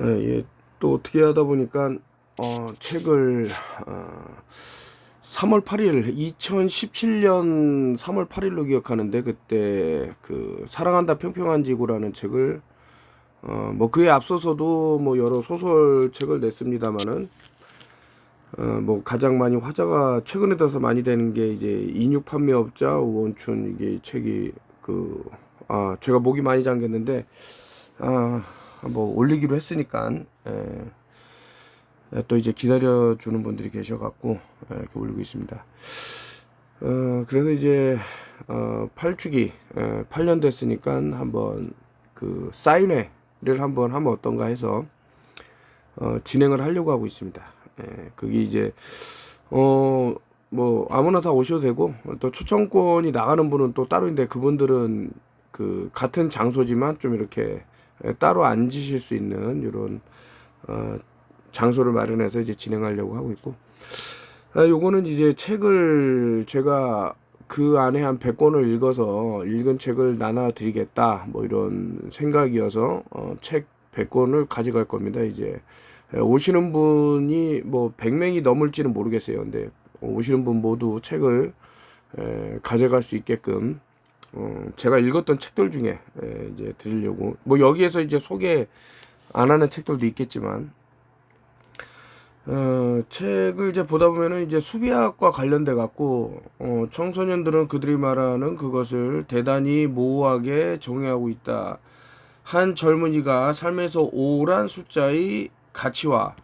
예, 예, 또 어떻게 하다 보니까 책을 3월 8일 2017년 3월 8일로 기억하는데, 그때 그 사랑한다 평평한 지구라는 책을 뭐 그에 앞서서도 뭐 여러 소설책을 냈습니다마는 뭐 가장 많이 화제가 최근에 들어서 많이 되는 게 이제 인육 판매업자 우원춘, 이게 책이 제가 목이 많이 잠겼는데 뭐 올리기로 했으니까 또 이제 기다려 주는 분들이 계셔갖고 이렇게 올리고 있습니다. 그래서 이제 8주기 8년 됐으니까 한번 그 사인회를 한번 하면 어떤가 해서 진행을 하려고 하고 있습니다. 그게 이제 뭐 아무나 다 오셔도 되고, 또 초청권이 나가는 분은 또 따로인데, 그분들은 그 같은 장소지만 좀 이렇게 따로 앉으실 수 있는 이런 장소를 마련해서 이제 진행하려고 하고 있고, 요거는 이제 책을 제가 그 안에 한 100권을 읽어서 읽은 책을 나눠 드리겠다, 뭐 이런 생각이어서 책 100권을 가져갈 겁니다. 이제 오시는 분이 뭐 100명이 넘을지는 모르겠어요. 근데 오시는 분 모두 책을 가져갈 수 있게끔 제가 읽었던 책들 중에 이제 드리려고, 뭐 여기에서 이제 소개 안 하는 책들도 있겠지만, 책을 이제 보다 보면은 이제 수비학과 관련돼 갖고 청소년들은 그들이 말하는 그것을 대단히 모호하게 정의하고 있다. 한 젊은이가 삶에서 오란 숫자의 가치와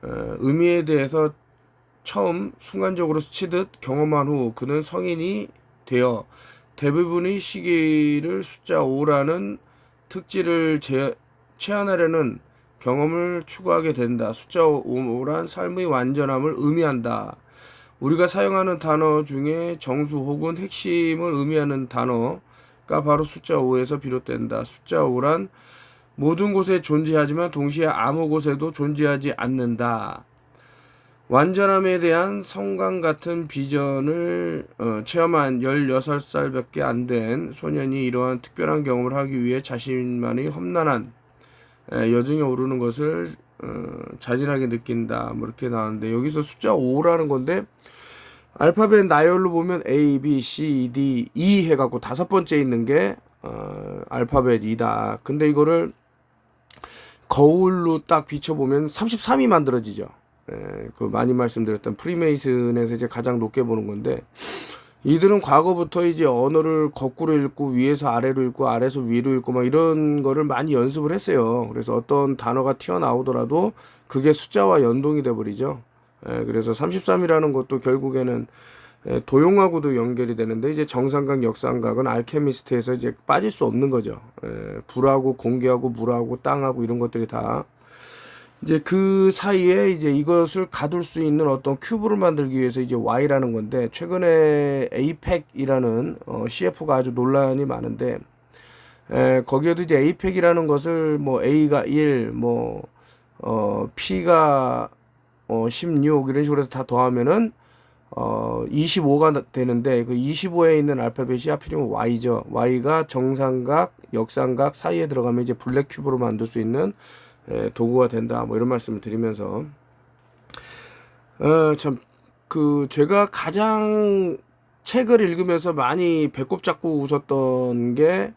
의미에 대해서 처음 순간적으로 스치듯 경험한 후 그는 성인이 되어 대부분의 시기를 숫자 5라는 특질을 체현하려는 경험을 추구하게 된다. 숫자 5란 삶의 완전함을 의미한다. 우리가 사용하는 단어 중에 정수 혹은 핵심을 의미하는 단어가 바로 숫자 5에서 비롯된다. 숫자 5란 모든 곳에 존재하지만 동시에 아무 곳에도 존재하지 않는다. 완전함에 대한 성강 같은 비전을 체험한 16살밖에 안 된 소년이 이러한 특별한 경험을 하기 위해 자신만의 험난한 여정에 오르는 것을 자진하게 느낀다. 뭐 이렇게 나왔는데, 여기서 숫자 5라는 건데 알파벳 나열로 보면 A, B, C, D, E 해갖고 다섯 번째 있는 게 알파벳이다. 근데 이거를 거울로 딱 비춰보면 33이 만들어지죠. 그 많이 말씀드렸던 프리메이슨에서 이제 가장 높게 보는 건데, 이들은 과거부터 이제 언어를 거꾸로 읽고 위에서 아래로 읽고 아래에서 위로 읽고 막 이런 거를 많이 연습을 했어요. 그래서 어떤 단어가 튀어나오더라도 그게 숫자와 연동이 돼 버리죠. 그래서 33이라는 것도 결국에는 도용하고도 연결이 되는데, 이제 정삼각 역삼각은 알케미스트에서 이제 빠질 수 없는 거죠. 불하고 공기하고 물하고 땅하고 이런 것들이 다 이제 그 사이에 이제 이것을 가둘 수 있는 어떤 큐브를 만들기 위해서 이제 Y라는 건데, 최근에 APEC이라는 CF가 아주 논란이 많은데, 거기에도 이제 APEC이라는 것을 뭐 A가 1, 뭐 P가 16 이런 식으로 해서 다 더하면은 25가 되는데, 그 25에 있는 알파벳이 하필이면 Y죠. Y가 정삼각, 역삼각 사이에 들어가면 이제 블랙 큐브로 만들 수 있는 도구가 된다. 뭐 이런 말씀을 드리면서, 참 그 제가 가장 책을 읽으면서 많이 배꼽 잡고 웃었던 게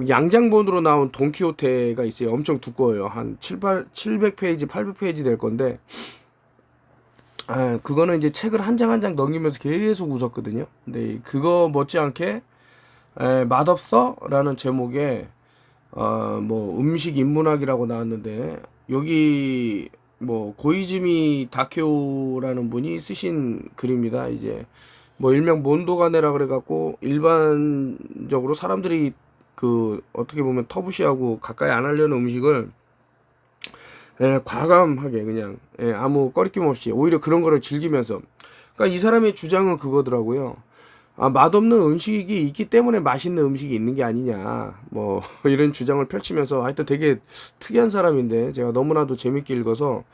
양장본으로 나온 돈키호테가 있어요. 엄청 두꺼워요. 한 700페이지, 800페이지 될 건데, 그거는 이제 책을 한 장 한 장 넘기면서 계속 웃었거든요. 근데 그거 못지않게 맛없어? 라는 제목의 뭐 음식 인문학이라고 나왔는데, 여기 뭐 고이즈미 다케오라는 분이 쓰신 글입니다. 이제 뭐 일명 몬도가네라 그래갖고, 일반적으로 사람들이 그 어떻게 보면 터부시하고 가까이 안 하려는 음식을 과감하게 그냥 아무 꺼리낌 없이 오히려 그런 거를 즐기면서, 그러니까 이 사람의 주장은 그거더라고요. 맛없는 음식이 있기 때문에 맛있는 음식이 있는 게 아니냐, 뭐 이런 주장을 펼치면서, 하여튼 되게 특이한 사람인데 제가 너무나도 재밌게 읽어서,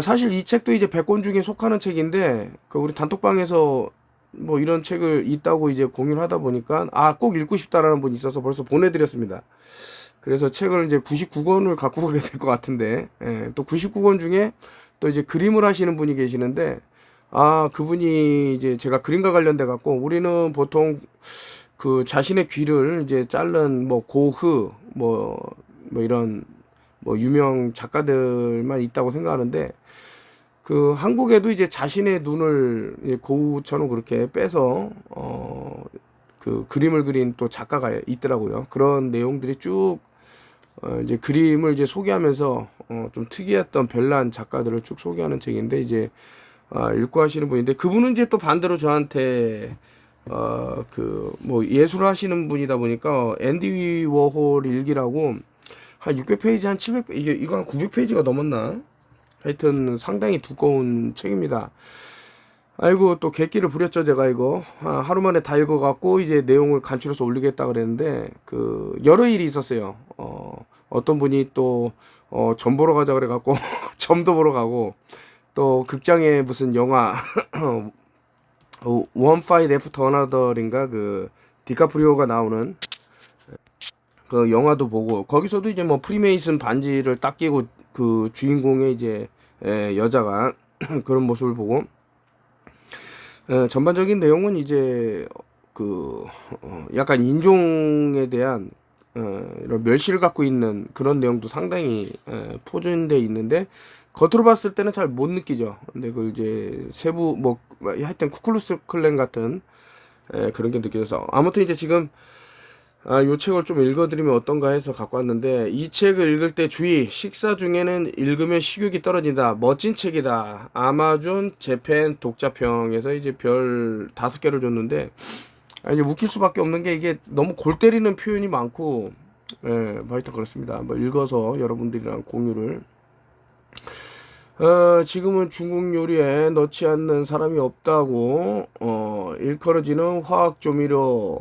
사실 이 책도 이제 100권 중에 속하는 책인데, 그 우리 단톡방에서 뭐 이런 책을 있다고 이제 공유를 하다 보니까 꼭 읽고 싶다라는 분이 있어서 벌써 보내드렸습니다. 그래서 책을 이제 99권을 갖고 가게 될 것 같은데, 예, 또 99권 중에 또 이제 그림을 하시는 분이 계시는데, 그분이 이제 제가 그림과 관련돼 갖고, 우리는 보통 그 자신의 귀를 이제 자른 뭐 고흐, 뭐 이런 뭐 유명 작가들만 있다고 생각하는데, 그 한국에도 이제 자신의 눈을 고흐처럼 그렇게 빼서 그 그림을 그린 또 작가가 있더라고요. 그런 내용들이 쭉 이제 그림을 이제 소개하면서 좀 특이했던 별난 작가들을 쭉 소개하는 책인데, 이제 읽고 하시는 분인데, 그분은 이제 또 반대로 저한테 그 뭐 예술을 하시는 분이다 보니까 앤디 워홀 일기라고 한 600페이지 한 700페이지, 이거 한 900페이지가 넘었나? 하여튼 상당히 두꺼운 책입니다. 아이고, 또 객기를 부렸죠, 제가 이거. 하루 만에 다 읽어갖고, 이제 내용을 간추려서 올리겠다 그랬는데, 그, 여러 일이 있었어요. 어떤 분이 또, 점 보러 가자 그래갖고, 점도 보러 가고, 또 극장에 무슨 영화, One Fight After Another인가, 그, 디카프리오가 나오는 그 영화도 보고, 거기서도 이제 뭐 프리메이슨 반지를 딱 끼고, 그 주인공의 이제, 여자가 그런 모습을 보고, 전반적인 내용은 이제 그 약간 인종에 대한 이런 멸시를 갖고 있는 그런 내용도 상당히 포진돼 있는데, 겉으로 봤을 때는 잘 못 느끼죠. 근데 그 이제 세부 뭐 하여튼 쿠클루스 클랜 같은 그런 게 느껴져서, 아무튼 이제 지금 요 책을 좀 읽어드리면 어떤가 해서 갖고 왔는데, 이 책을 읽을 때 주의, 식사 중에는 읽으면 식욕이 떨어진다. 멋진 책이다. 아마존 재팬 독자평에서 이제 별 5개를 줬는데, 이제 웃길 수밖에 없는 게, 이게 너무 골 때리는 표현이 많고, 하여튼 그렇습니다. 뭐 읽어서 여러분들이랑 공유를. 지금은 중국 요리에 넣지 않는 사람이 없다고, 일컬어지는 화학 조미료,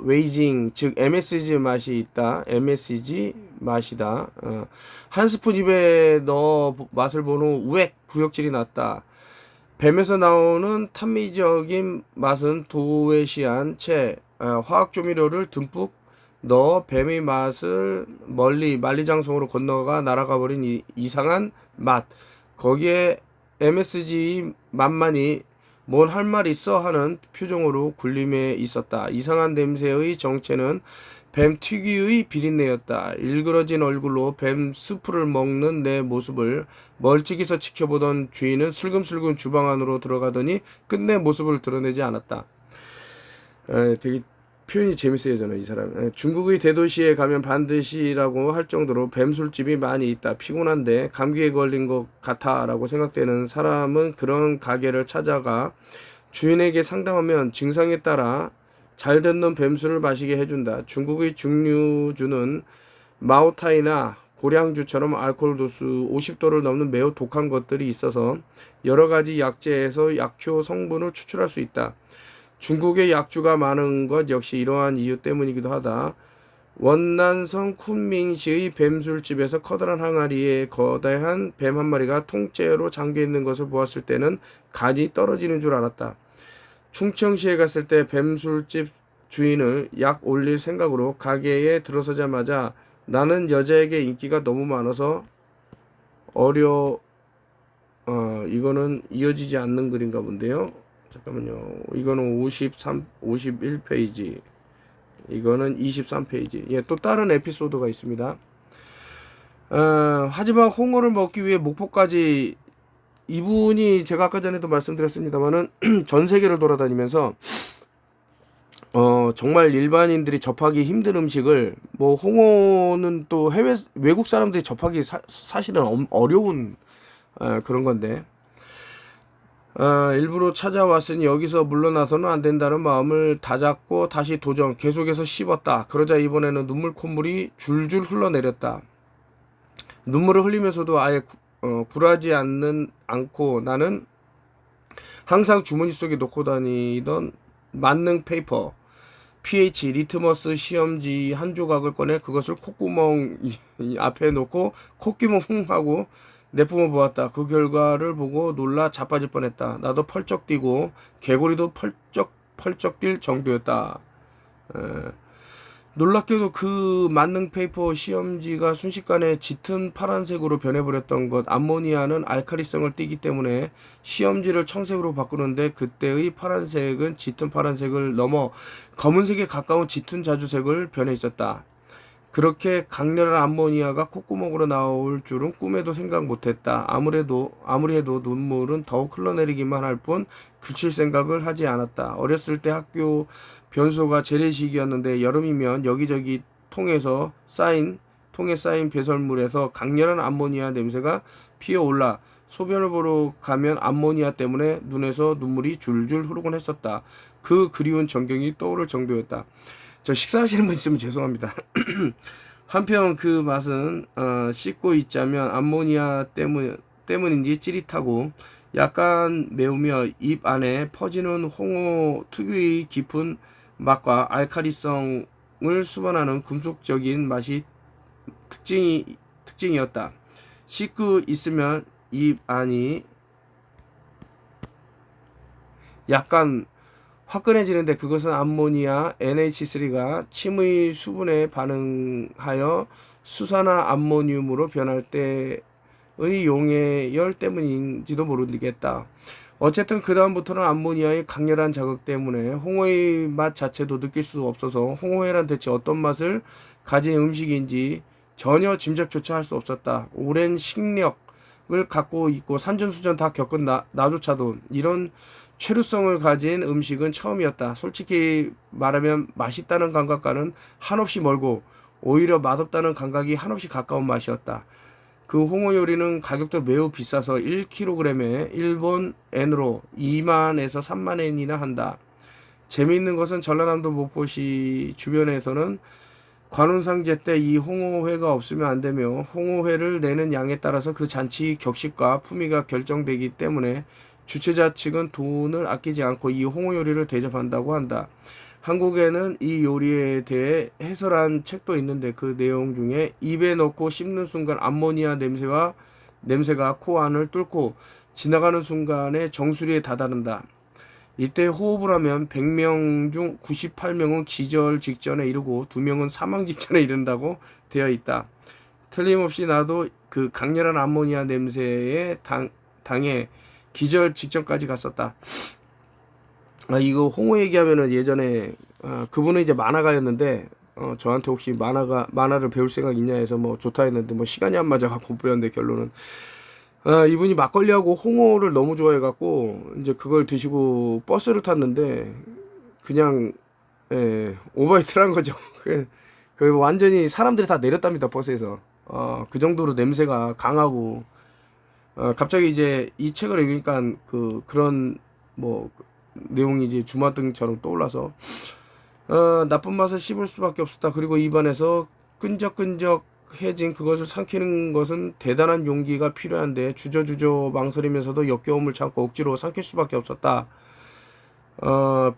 웨이징, 즉 MSG 맛이 있다. MSG 맛이다. 한 스푼 입에 넣어 맛을 본 후 우엑 구역질이 났다. 뱀에서 나오는 탄미적인 맛은 도외시한 채 화학 조미료를 듬뿍 넣어 뱀의 맛을 멀리 만리장성으로 건너가 날아가 버린 이상한 맛. 거기에 MSG 맛만이 뭔 할 말 있어 하는 표정으로 굴림에 있었다. 이상한 냄새의 정체는 뱀 특유의 비린내였다. 일그러진 얼굴로 뱀 스프를 먹는 내 모습을 멀찍이서 지켜보던 주인은 슬금슬금 주방 안으로 들어가더니 끝내 모습을 드러내지 않았다. 되게 표현이 재밌어요, 저는 이 사람. 중국의 대도시에 가면 반드시라고 할 정도로 뱀술집이 많이 있다. 피곤한데 감기에 걸린 것 같아라고 생각되는 사람은 그런 가게를 찾아가 주인에게 상담하면 증상에 따라 잘 듣는 뱀술을 마시게 해준다. 중국의 증류주는 마오타이나 고량주처럼 알코올 도수 50도를 넘는 매우 독한 것들이 있어서 여러 가지 약재에서 약효 성분을 추출할 수 있다. 중국의 약주가 많은 것 역시 이러한 이유 때문이기도 하다. 원난성 쿤밍시의 뱀술집에서 커다란 항아리에 거대한 뱀 한 마리가 통째로 잠겨있는 것을 보았을 때는 간이 떨어지는 줄 알았다. 충청시에 갔을 때 뱀술집 주인을 약 올릴 생각으로 가게에 들어서자마자 나는 여자에게 인기가 너무 많아서 이거는 이어지지 않는 글인가 본데요. 잠깐만요. 이거는 51페이지. 이거는 23페이지. 예, 또 다른 에피소드가 있습니다. 하지만 홍어를 먹기 위해 목포까지, 이분이 제가 아까 전에도 말씀드렸습니다만은 전 세계를 돌아다니면서 정말 일반인들이 접하기 힘든 음식을, 뭐 홍어는 또 외국 사람들이 접하기 사실은 어려운 그런 건데, 일부러 찾아왔으니 여기서 물러나서는 안 된다는 마음을 다잡고 다시 도전, 계속해서 씹었다. 그러자 이번에는 눈물 콧물이 줄줄 흘러내렸다. 눈물을 흘리면서도 아예 굴하지 않고 나는 항상 주머니 속에 놓고 다니던 만능 페이퍼, pH 리트머스 시험지 한 조각을 꺼내 그것을 콧구멍 앞에 놓고 콧구멍 흥 하고 내뿜어 보았다. 그 결과를 보고 놀라 자빠질 뻔했다. 나도 펄쩍 뛰고 개구리도 펄쩍 뛸 정도였다. 놀랍게도 그 만능 페이퍼 시험지가 순식간에 짙은 파란색으로 변해버렸던 것. 암모니아는 알칼리성을 띠기 때문에 시험지를 청색으로 바꾸는데 그때의 파란색은 짙은 파란색을 넘어 검은색에 가까운 짙은 자주색을 변해 있었다. 그렇게 강렬한 암모니아가 콧구멍으로 나올 줄은 꿈에도 생각 못했다. 아무리 해도 눈물은 더욱 흘러내리기만 할 뿐 그칠 생각을 하지 않았다. 어렸을 때 학교 변소가 재래식이었는데 여름이면 여기저기 통에 쌓인 배설물에서 강렬한 암모니아 냄새가 피어올라 소변을 보러 가면 암모니아 때문에 눈에서 눈물이 줄줄 흐르곤 했었다. 그 그리운 전경이 떠오를 정도였다. 저 식사하시는 분 있으면 죄송합니다. 한편 그 맛은 씻고 있자면 암모니아 때문인지 찌릿하고 약간 매우며 입 안에 퍼지는 홍어 특유의 깊은 맛과 알칼리성을 수반하는 금속적인 맛이 특징이었다. 씻고 있으면 입 안이 약간 화끈해지는데 그것은 암모니아 NH3가 침의 수분에 반응하여 수산화 암모늄으로 변할 때의 용해열 때문인지도 모르겠다. 어쨌든 그 다음부터는 암모니아의 강렬한 자극 때문에 홍어의 맛 자체도 느낄 수 없어서 홍어회란 대체 어떤 맛을 가진 음식인지 전혀 짐작조차 할 수 없었다. 오랜 식력을 갖고 있고 산전수전 다 겪은 나조차도 이런 최루성을 가진 음식은 처음이었다. 솔직히 말하면 맛있다는 감각과는 한없이 멀고 오히려 맛없다는 감각이 한없이 가까운 맛이었다. 그 홍어 요리는 가격도 매우 비싸서 1kg에 일본 엔으로 2만에서 3만 엔이나 한다. 재미있는 것은 전라남도 목포시 주변에서는 관운상제 때 이 홍어회가 없으면 안 되며 홍어회를 내는 양에 따라서 그 잔치 격식과 품위가 결정되기 때문에 주최자 측은 돈을 아끼지 않고 이 홍어 요리를 대접한다고 한다. 한국에는 이 요리에 대해 해설한 책도 있는데 그 내용 중에 입에 넣고 씹는 순간 암모니아 냄새가 코 안을 뚫고 지나가는 순간에 정수리에 다다른다. 이때 호흡을 하면 100명 중 98명은 기절 직전에 이르고 2명은 사망 직전에 이른다고 되어 있다. 틀림없이 나도 그 강렬한 암모니아 냄새에 당해 기절 직전까지 갔었다. 이거 홍어 얘기하면은 예전에 그분은 이제 만화가였는데 저한테 혹시 만화를 배울 생각 있냐 해서 뭐 좋다 했는데 뭐 시간이 안 맞아 갖고 못 배웠는데 결론은 이분이 막걸리하고 홍어를 너무 좋아해 갖고 이제 그걸 드시고 버스를 탔는데 그냥 오버히트를 한 거죠. 그 완전히 사람들이 다 내렸답니다 버스에서. 그 정도로 냄새가 강하고 갑자기 이제 이 책을 읽으니까 그런 뭐 내용이 이제 주마등처럼 떠올라서 나쁜 맛을 씹을 수밖에 없었다. 그리고 입안에서 끈적끈적해진 그것을 삼키는 것은 대단한 용기가 필요한데 주저주저 망설이면서도 역겨움을 참고 억지로 삼킬 수밖에 없었다.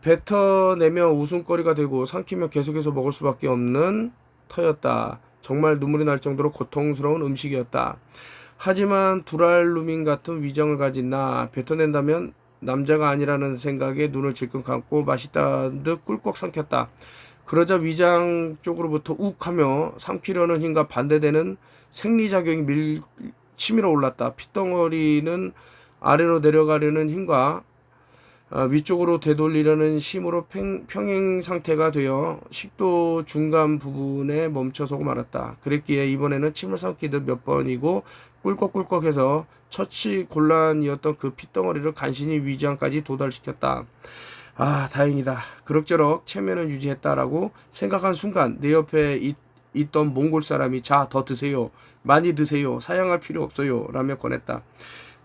뱉어내며 웃음거리가 되고 삼키며 계속해서 먹을 수밖에 없는 터였다. 정말 눈물이 날 정도로 고통스러운 음식이었다. 하지만 두랄루민 같은 위장을 가진 나 뱉어낸다면 남자가 아니라는 생각에 눈을 질끈 감고 맛있다는 듯 꿀꺽 삼켰다. 그러자 위장 쪽으로부터 욱 하며 삼키려는 힘과 반대되는 생리작용이 치밀어 올랐다. 핏덩어리는 아래로 내려가려는 힘과 위쪽으로 되돌리려는 힘으로 평행 상태가 되어 식도 중간 부분에 멈춰서고 말았다. 그랬기에 이번에는 침을 삼키듯 몇 번이고 꿀꺽꿀꺽해서 처치 곤란이었던 그 핏덩어리를 간신히 위장까지 도달시켰다. 다행이다. 그럭저럭 체면을 유지했다라고 생각한 순간 내 옆에 있던 몽골 사람이 자, 더 드세요. 많이 드세요. 사양할 필요 없어요. 라며 권했다.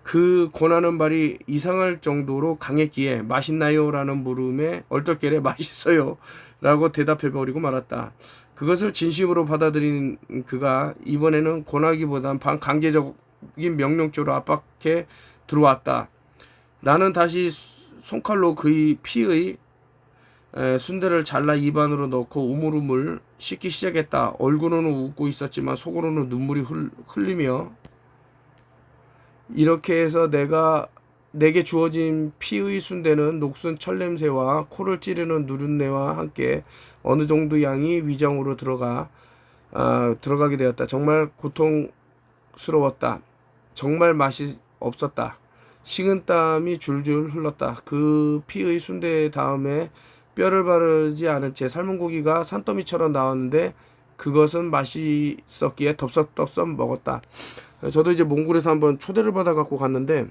그 권하는 말이 이상할 정도로 강했기에 맛있나요? 라는 물음에 얼떨결에 맛있어요. 라고 대답해버리고 말았다. 그것을 진심으로 받아들인 그가 이번에는 권하기보단 반강제적인 명령조로 압박해 들어왔다. 나는 다시 손칼로 그의 피의 순대를 잘라 입안으로 넣고 우물우물 씻기 시작했다. 얼굴로는 웃고 있었지만 속으로는 눈물이 흘리며 이렇게 해서 내가 내게 주어진 피의 순대는 녹슨 철냄새와 코를 찌르는 누른내와 함께 어느 정도 양이 위장으로 들어가게 되었다. 정말 고통스러웠다. 정말 맛이 없었다. 식은땀이 줄줄 흘렀다. 그 피의 순대 다음에 뼈를 바르지 않은 채 삶은 고기가 산더미처럼 나왔는데 그것은 맛있었기에 덥석덥석 먹었다. 저도 이제 몽골에서 한번 초대를 받아갖고 갔는데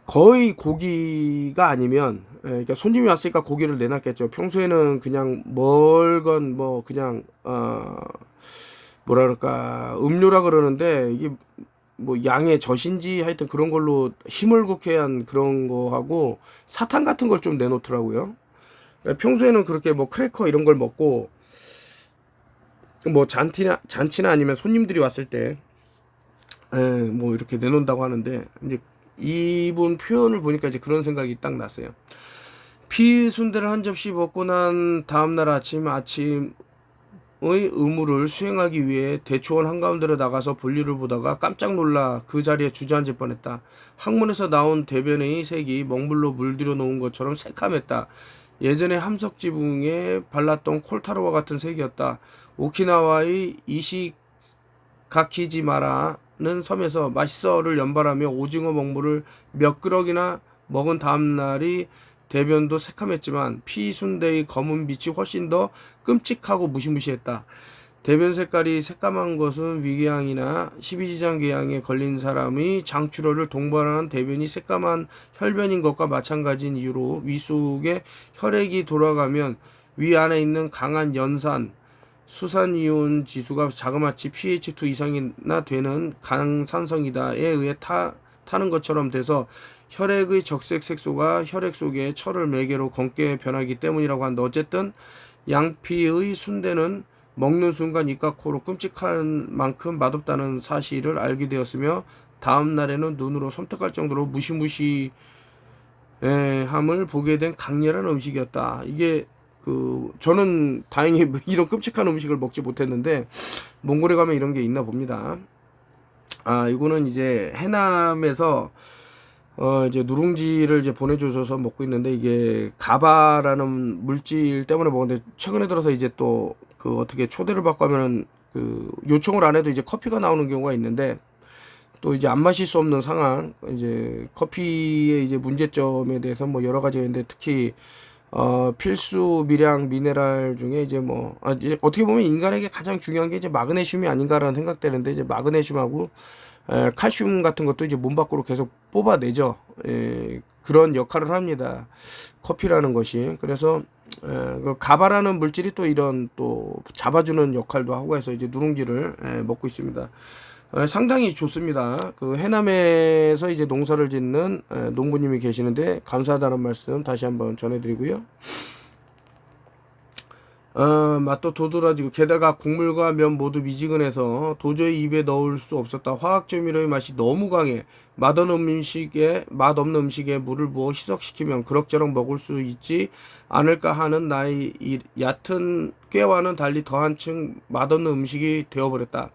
거의 고기가 아니면 그러니까 손님이 왔으니까 고기를 내놨겠죠. 평소에는 그냥 멀건 뭐 그냥 뭐라 그럴까 음료라 그러는데 이게 뭐 양의 젖인지 하여튼 그런 걸로 힘을굳게 한 그런 거하고 사탕 같은 걸 좀 내놓더라고요. 평소에는 그렇게 뭐 크래커 이런 걸 먹고 뭐 잔치나 아니면 손님들이 왔을 때 뭐 이렇게 내놓는다고 하는데 이제 이분 표현을 보니까 이제 그런 생각이 딱 났어요. 피순대를 한 접시 먹고 난 다음날 아침의 의무를 수행하기 위해 대초원 한가운데로 나가서 볼일을 보다가 깜짝 놀라 그 자리에 주저앉을 뻔했다. 항문에서 나온 대변의 색이 먹물로 물들여 놓은 것처럼 새카맸다. 예전에 함석 지붕에 발랐던 콜타로와 같은 색이었다. 오키나와의 이시가키지마라는 섬에서 맛있어를 연발하며 오징어 먹물을 몇 그럭이나 먹은 다음날이 대변도 새카맸지만 피순대의 검은 빛이 훨씬 더 끔찍하고 무시무시했다. 대변 색깔이 새까만 것은 위궤양이나 십이지장궤양에 걸린 사람의 장출혈을 동반한 대변이 새까만 혈변인 것과 마찬가지인 이유로 위 속에 혈액이 돌아가면 위 안에 있는 강한 연산, 수산이온 지수가 자그마치 pH2 이상이나 되는 강산성이다에 의해 타는 것처럼 돼서 혈액의 적색 색소가 혈액 속에 철을 매개로 검게 변하기 때문이라고 한다. 어쨌든 양피의 순대는 먹는 순간 입과 코로 끔찍한 만큼 맛없다는 사실을 알게 되었으며 다음 날에는 눈으로 섬뜩할 정도로 무시무시함을 보게 된 강렬한 음식이었다. 이게 저는 다행히 이런 끔찍한 음식을 먹지 못했는데 몽골에 가면 이런 게 있나 봅니다. 이거는 이제 해남에서 이제 누룽지를 이제 보내주셔서 먹고 있는데 이게 가바라는 물질 때문에 먹는데 최근에 들어서 이제 또 어떻게 초대를 받고 하면은 요청을 안 해도 이제 커피가 나오는 경우가 있는데 또 이제 안 마실 수 없는 상황 이제 커피의 이제 문제점에 대해서 뭐 여러 가지가 있는데 특히 필수 미량 미네랄 중에 이제 이제 어떻게 보면 인간에게 가장 중요한 게 이제 마그네슘이 아닌가라는 생각되는데 이제 마그네슘하고 칼슘 같은 것도 이제 몸 밖으로 계속 뽑아내죠. 그런 역할을 합니다. 커피라는 것이. 그래서 그 가바라는 물질이 또 이런 또 잡아주는 역할도 하고 해서 이제 누룽지를 먹고 있습니다. 상당히 좋습니다. 해남에서 이제 농사를 짓는 농부님이 계시는데 감사하다는 말씀 다시 한번 전해드리고요. 맛도 도드라지고 게다가 국물과 면 모두 미지근해서 도저히 입에 넣을 수 없었다. 화학조미료의 맛이 너무 강해 맛없는 음식에 물을 부어 희석시키면 그럭저럭 먹을 수 있지 않을까 하는 나의 이 얕은 꾀와는 달리 더 한층 맛없는 음식이 되어버렸다.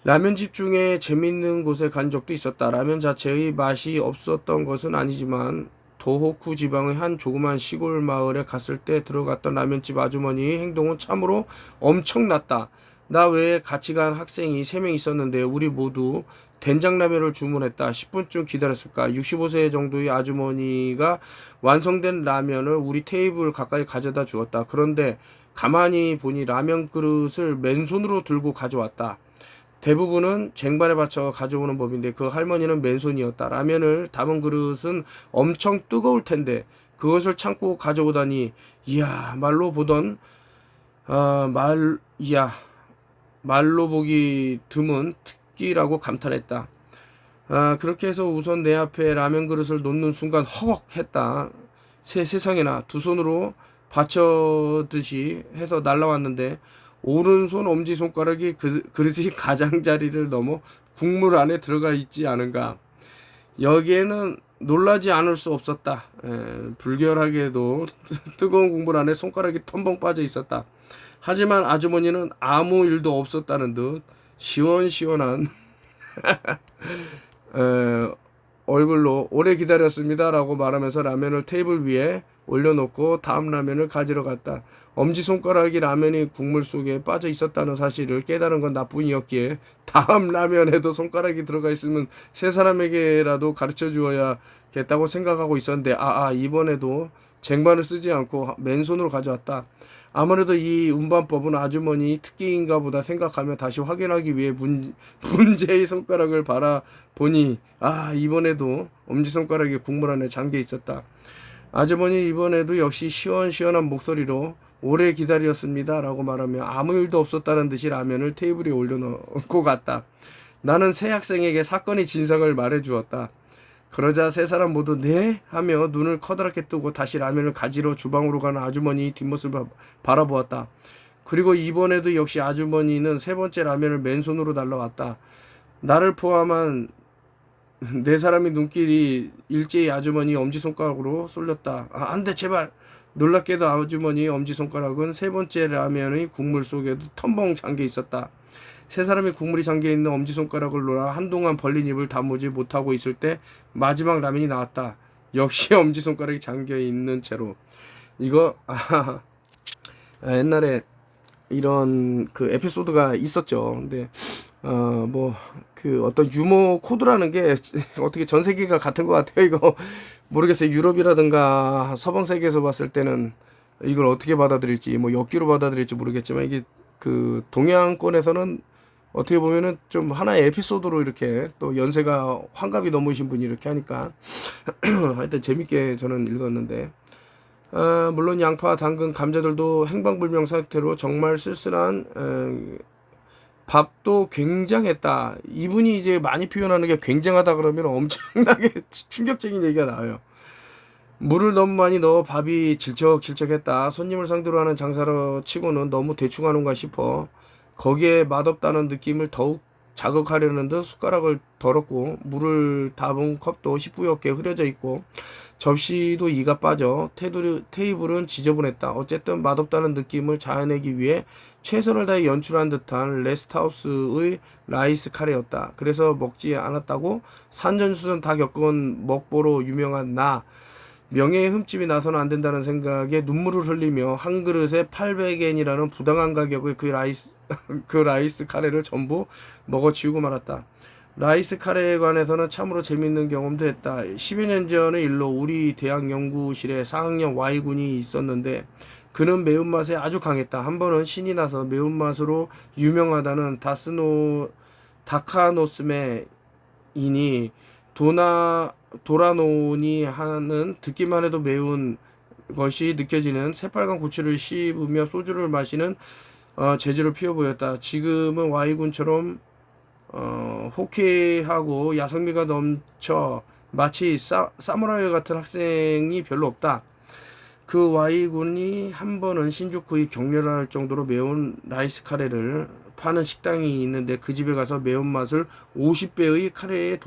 라면집 중에 재밌는 곳에 간 적도 있었다. 라면 자체의 맛이 없었던 것은 아니지만 도호쿠 지방의 한 조그만 시골 마을에 갔을 때 들어갔던 라면집 아주머니의 행동은 참으로 엄청났다. 나 외에 같이 간 학생이 3명 있었는데 우리 모두 된장라면을 주문했다. 10분쯤 기다렸을까. 65세 정도의 아주머니가 완성된 라면을 우리 테이블 가까이 가져다 주었다. 그런데 가만히 보니 라면 그릇을 맨손으로 들고 가져왔다. 대부분은 쟁반에 받쳐 가져오는 법인데 그 할머니는 맨손이었다. 라면을 담은 그릇은 엄청 뜨거울 텐데 그것을 참고 가져오다니 이야 말로 보기 드문 특기라고 감탄했다. 그렇게 해서 우선 내 앞에 라면 그릇을 놓는 순간 허걱 했다. 세상에나 두 손으로 받쳐듯이 해서 날라왔는데 오른손 엄지손가락이 그릇이 가장자리를 넘어 국물 안에 들어가 있지 않은가. 여기에는 놀라지 않을 수 없었다. 불결하게도 뜨거운 국물 안에 손가락이 텀벙 빠져 있었다. 하지만 아주머니는 아무 일도 없었다는 듯 시원시원한 얼굴로 오래 기다렸습니다라고 말하면서 라면을 테이블 위에 올려놓고 다음 라면을 가지러 갔다. 엄지손가락이 라면이 국물 속에 빠져 있었다는 사실을 깨달은 건 나뿐이었기에 다음 라면에도 손가락이 들어가 있으면 세 사람에게라도 가르쳐 주어야겠다고 생각하고 있었는데 이번에도 쟁반을 쓰지 않고 맨손으로 가져왔다. 아무래도 이 운반법은 아주머니 특기인가 보다 생각하며 다시 확인하기 위해 문제의 손가락을 바라보니 이번에도 엄지손가락에 국물 안에 잠겨 있었다. 아주머니 이번에도 역시 시원시원한 목소리로 오래 기다렸습니다 라고 말하며 아무 일도 없었다는 듯이 라면을 테이블에 올려놓고 갔다. 나는 새 학생에게 사건의 진상을 말해주었다. 그러자 세 사람 모두 네? 하며 눈을 커다랗게 뜨고 다시 라면을 가지러 주방으로 가는 아주머니 뒷모습을 바라보았다. 그리고 이번에도 역시 아주머니는 세 번째 라면을 맨손으로 날라왔다. 나를 포함한 네 사람의 눈길이 일제히 아주머니 엄지손가락으로 쏠렸다. 안돼 제발. 놀랍게도 아주머니 엄지손가락은 세 번째 라면의 국물 속에도 텀벙 잠겨 있었다. 세 사람이 국물이 잠겨있는 엄지손가락을 놓아 한동안 벌린 입을 다무지 못하고 있을 때 마지막 라면이 나왔다. 역시 엄지손가락이 잠겨있는 채로. 이거 옛날에 이런 그 에피소드가 있었죠. 근데 그 어떤 유머 코드라는 게 어떻게 전 세계가 같은 것 같아요. 이거 모르겠어요. 유럽이라든가 서방 세계에서 봤을 때는 이걸 어떻게 받아들일지 엽기로 받아들일지 모르겠지만 이게 그 동양권에서는 어떻게 보면은 좀 하나의 에피소드로 이렇게 또 연세가 환갑이 넘으신 분이 이렇게 하니까 하여튼 재밌게 저는 읽었는데 물론 양파, 당근, 감자들도 행방불명 상태로 정말 쓸쓸한 밥도 굉장했다. 이분이 이제 많이 표현하는 게 굉장하다 그러면 엄청나게 충격적인 얘기가 나와요. 물을 너무 많이 넣어 밥이 질척질척했다. 손님을 상대로 하는 장사로 치고는 너무 대충 하는가 싶어. 거기에 맛없다는 느낌을 더욱 자극하려는 듯 숟가락을 덜었고 물을 담은 컵도 희뿌옇게 흐려져 있고 접시도 이가 빠져 테이블은 지저분했다. 어쨌든 맛없다는 느낌을 자아내기 위해 최선을 다해 연출한 듯한 레스트하우스의 라이스 카레였다. 그래서 먹지 않았다고 산전수전 다 겪은 먹보로 유명한 나 명예의 흠집이 나서는 안 된다는 생각에 눈물을 흘리며 한 그릇에 800엔이라는 부당한 가격의 그 라이스 카레를 전부 먹어치우고 말았다. 라이스 카레에 관해서는 참으로 재밌는 경험도 했다. 10여 년 전의 일로 우리 대학 연구실에 4학년 Y군이 있었는데 그는 매운맛에 아주 강했다. 한 번은 신이 나서 매운맛으로 유명하다는 다카노스메 인이 도라노니 하는 듣기만 해도 매운 것이 느껴지는 새빨간 고추를 씹으며 소주를 마시는 재주를 피워 보였다. 지금은 Y군처럼 호쾌하고 야성미가 넘쳐 마치 사무라이 같은 학생이 별로 없다. 그 Y군이 한 번은 신주쿠의 격렬할 정도로 매운 라이스 카레를 파는 식당이 있는데 그 집에 가서 매운맛을 50배의 카레에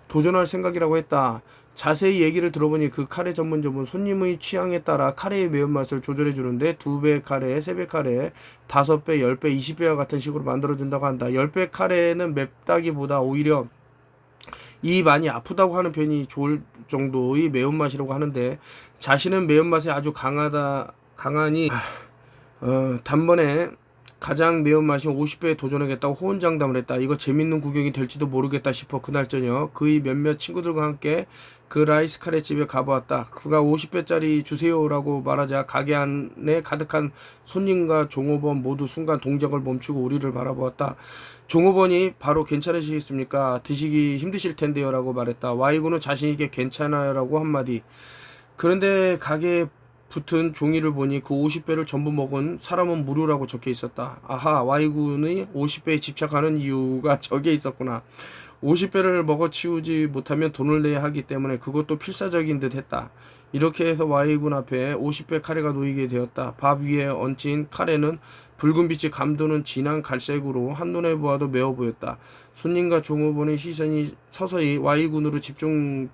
도전할 생각이라고 했다. 자세히 얘기를 들어보니 그 카레 전문점은 손님의 취향에 따라 카레의 매운맛을 조절해 주는데 2배 카레, 3배 카레, 5배, 10배, 20배와 같은 식으로 만들어준다고 한다. 10배 카레는 맵다기보다 오히려 이 많이 아프다고 하는 편이 좋을 정도의 매운맛이라고 하는데 자신은 매운맛에 아주 강하니 단번에 가장 매운맛이 50배에 도전하겠다고 호언장담을 했다. 이거 재밌는 구경이 될지도 모르겠다 싶어 그날 저녁 그의 몇몇 친구들과 함께 그 라이스 카레 집에 가보았다. 그가 50배짜리 주세요라고 말하자 가게 안에 가득한 손님과 종업원 모두 순간 동작을 멈추고 우리를 바라보았다. 종업원이 바로 괜찮으시겠습니까? 드시기 힘드실 텐데요 라고 말했다. Y군은 자신에게 괜찮아요 라고 한마디. 그런데 가게에 붙은 종이를 보니 그 50배를 전부 먹은 사람은 무료라고 적혀 있었다. Y군의 50배에 집착하는 이유가 저기에 있었구나. 50배를 먹어치우지 못하면 돈을 내야 하기 때문에 그것도 필사적인 듯 했다. 이렇게 해서 Y군 앞에 50배 카레가 놓이게 되었다. 밥 위에 얹힌 카레는 붉은 빛이 감도는 진한 갈색으로 한눈에 보아도 매워 보였다. 손님과 종업원의 시선이 서서히 Y군으로 집중된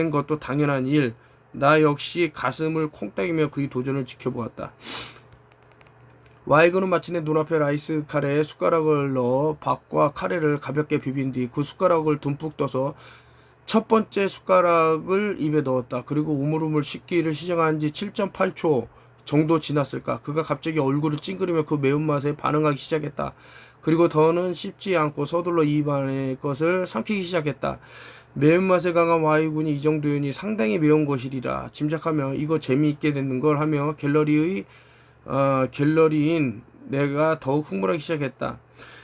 것도 당연한 일. 나 역시 가슴을 콩닥이며 그의 도전을 지켜보았다. 와이그는 마침내 눈앞에 라이스 카레에 숟가락을 넣어 밥과 카레를 가볍게 비빈 뒤 그 숟가락을 듬뿍 떠서 첫 번째 숟가락을 입에 넣었다. 그리고 우물우물 씻기를 시작한 지 7.8초 정도 지났을까. 그가 갑자기 얼굴을 찡그리며 그 매운맛에 반응하기 시작했다. 그리고 더는 씹지 않고 서둘러 입안의 것을 삼키기 시작했다. 매운맛에 강한 와이군이 이 정도였니 상당히 매운 것이리라 짐작하며 이거 재미있게 됐는 걸 하며 갤러리인 내가 더욱 흥분하기 시작했다.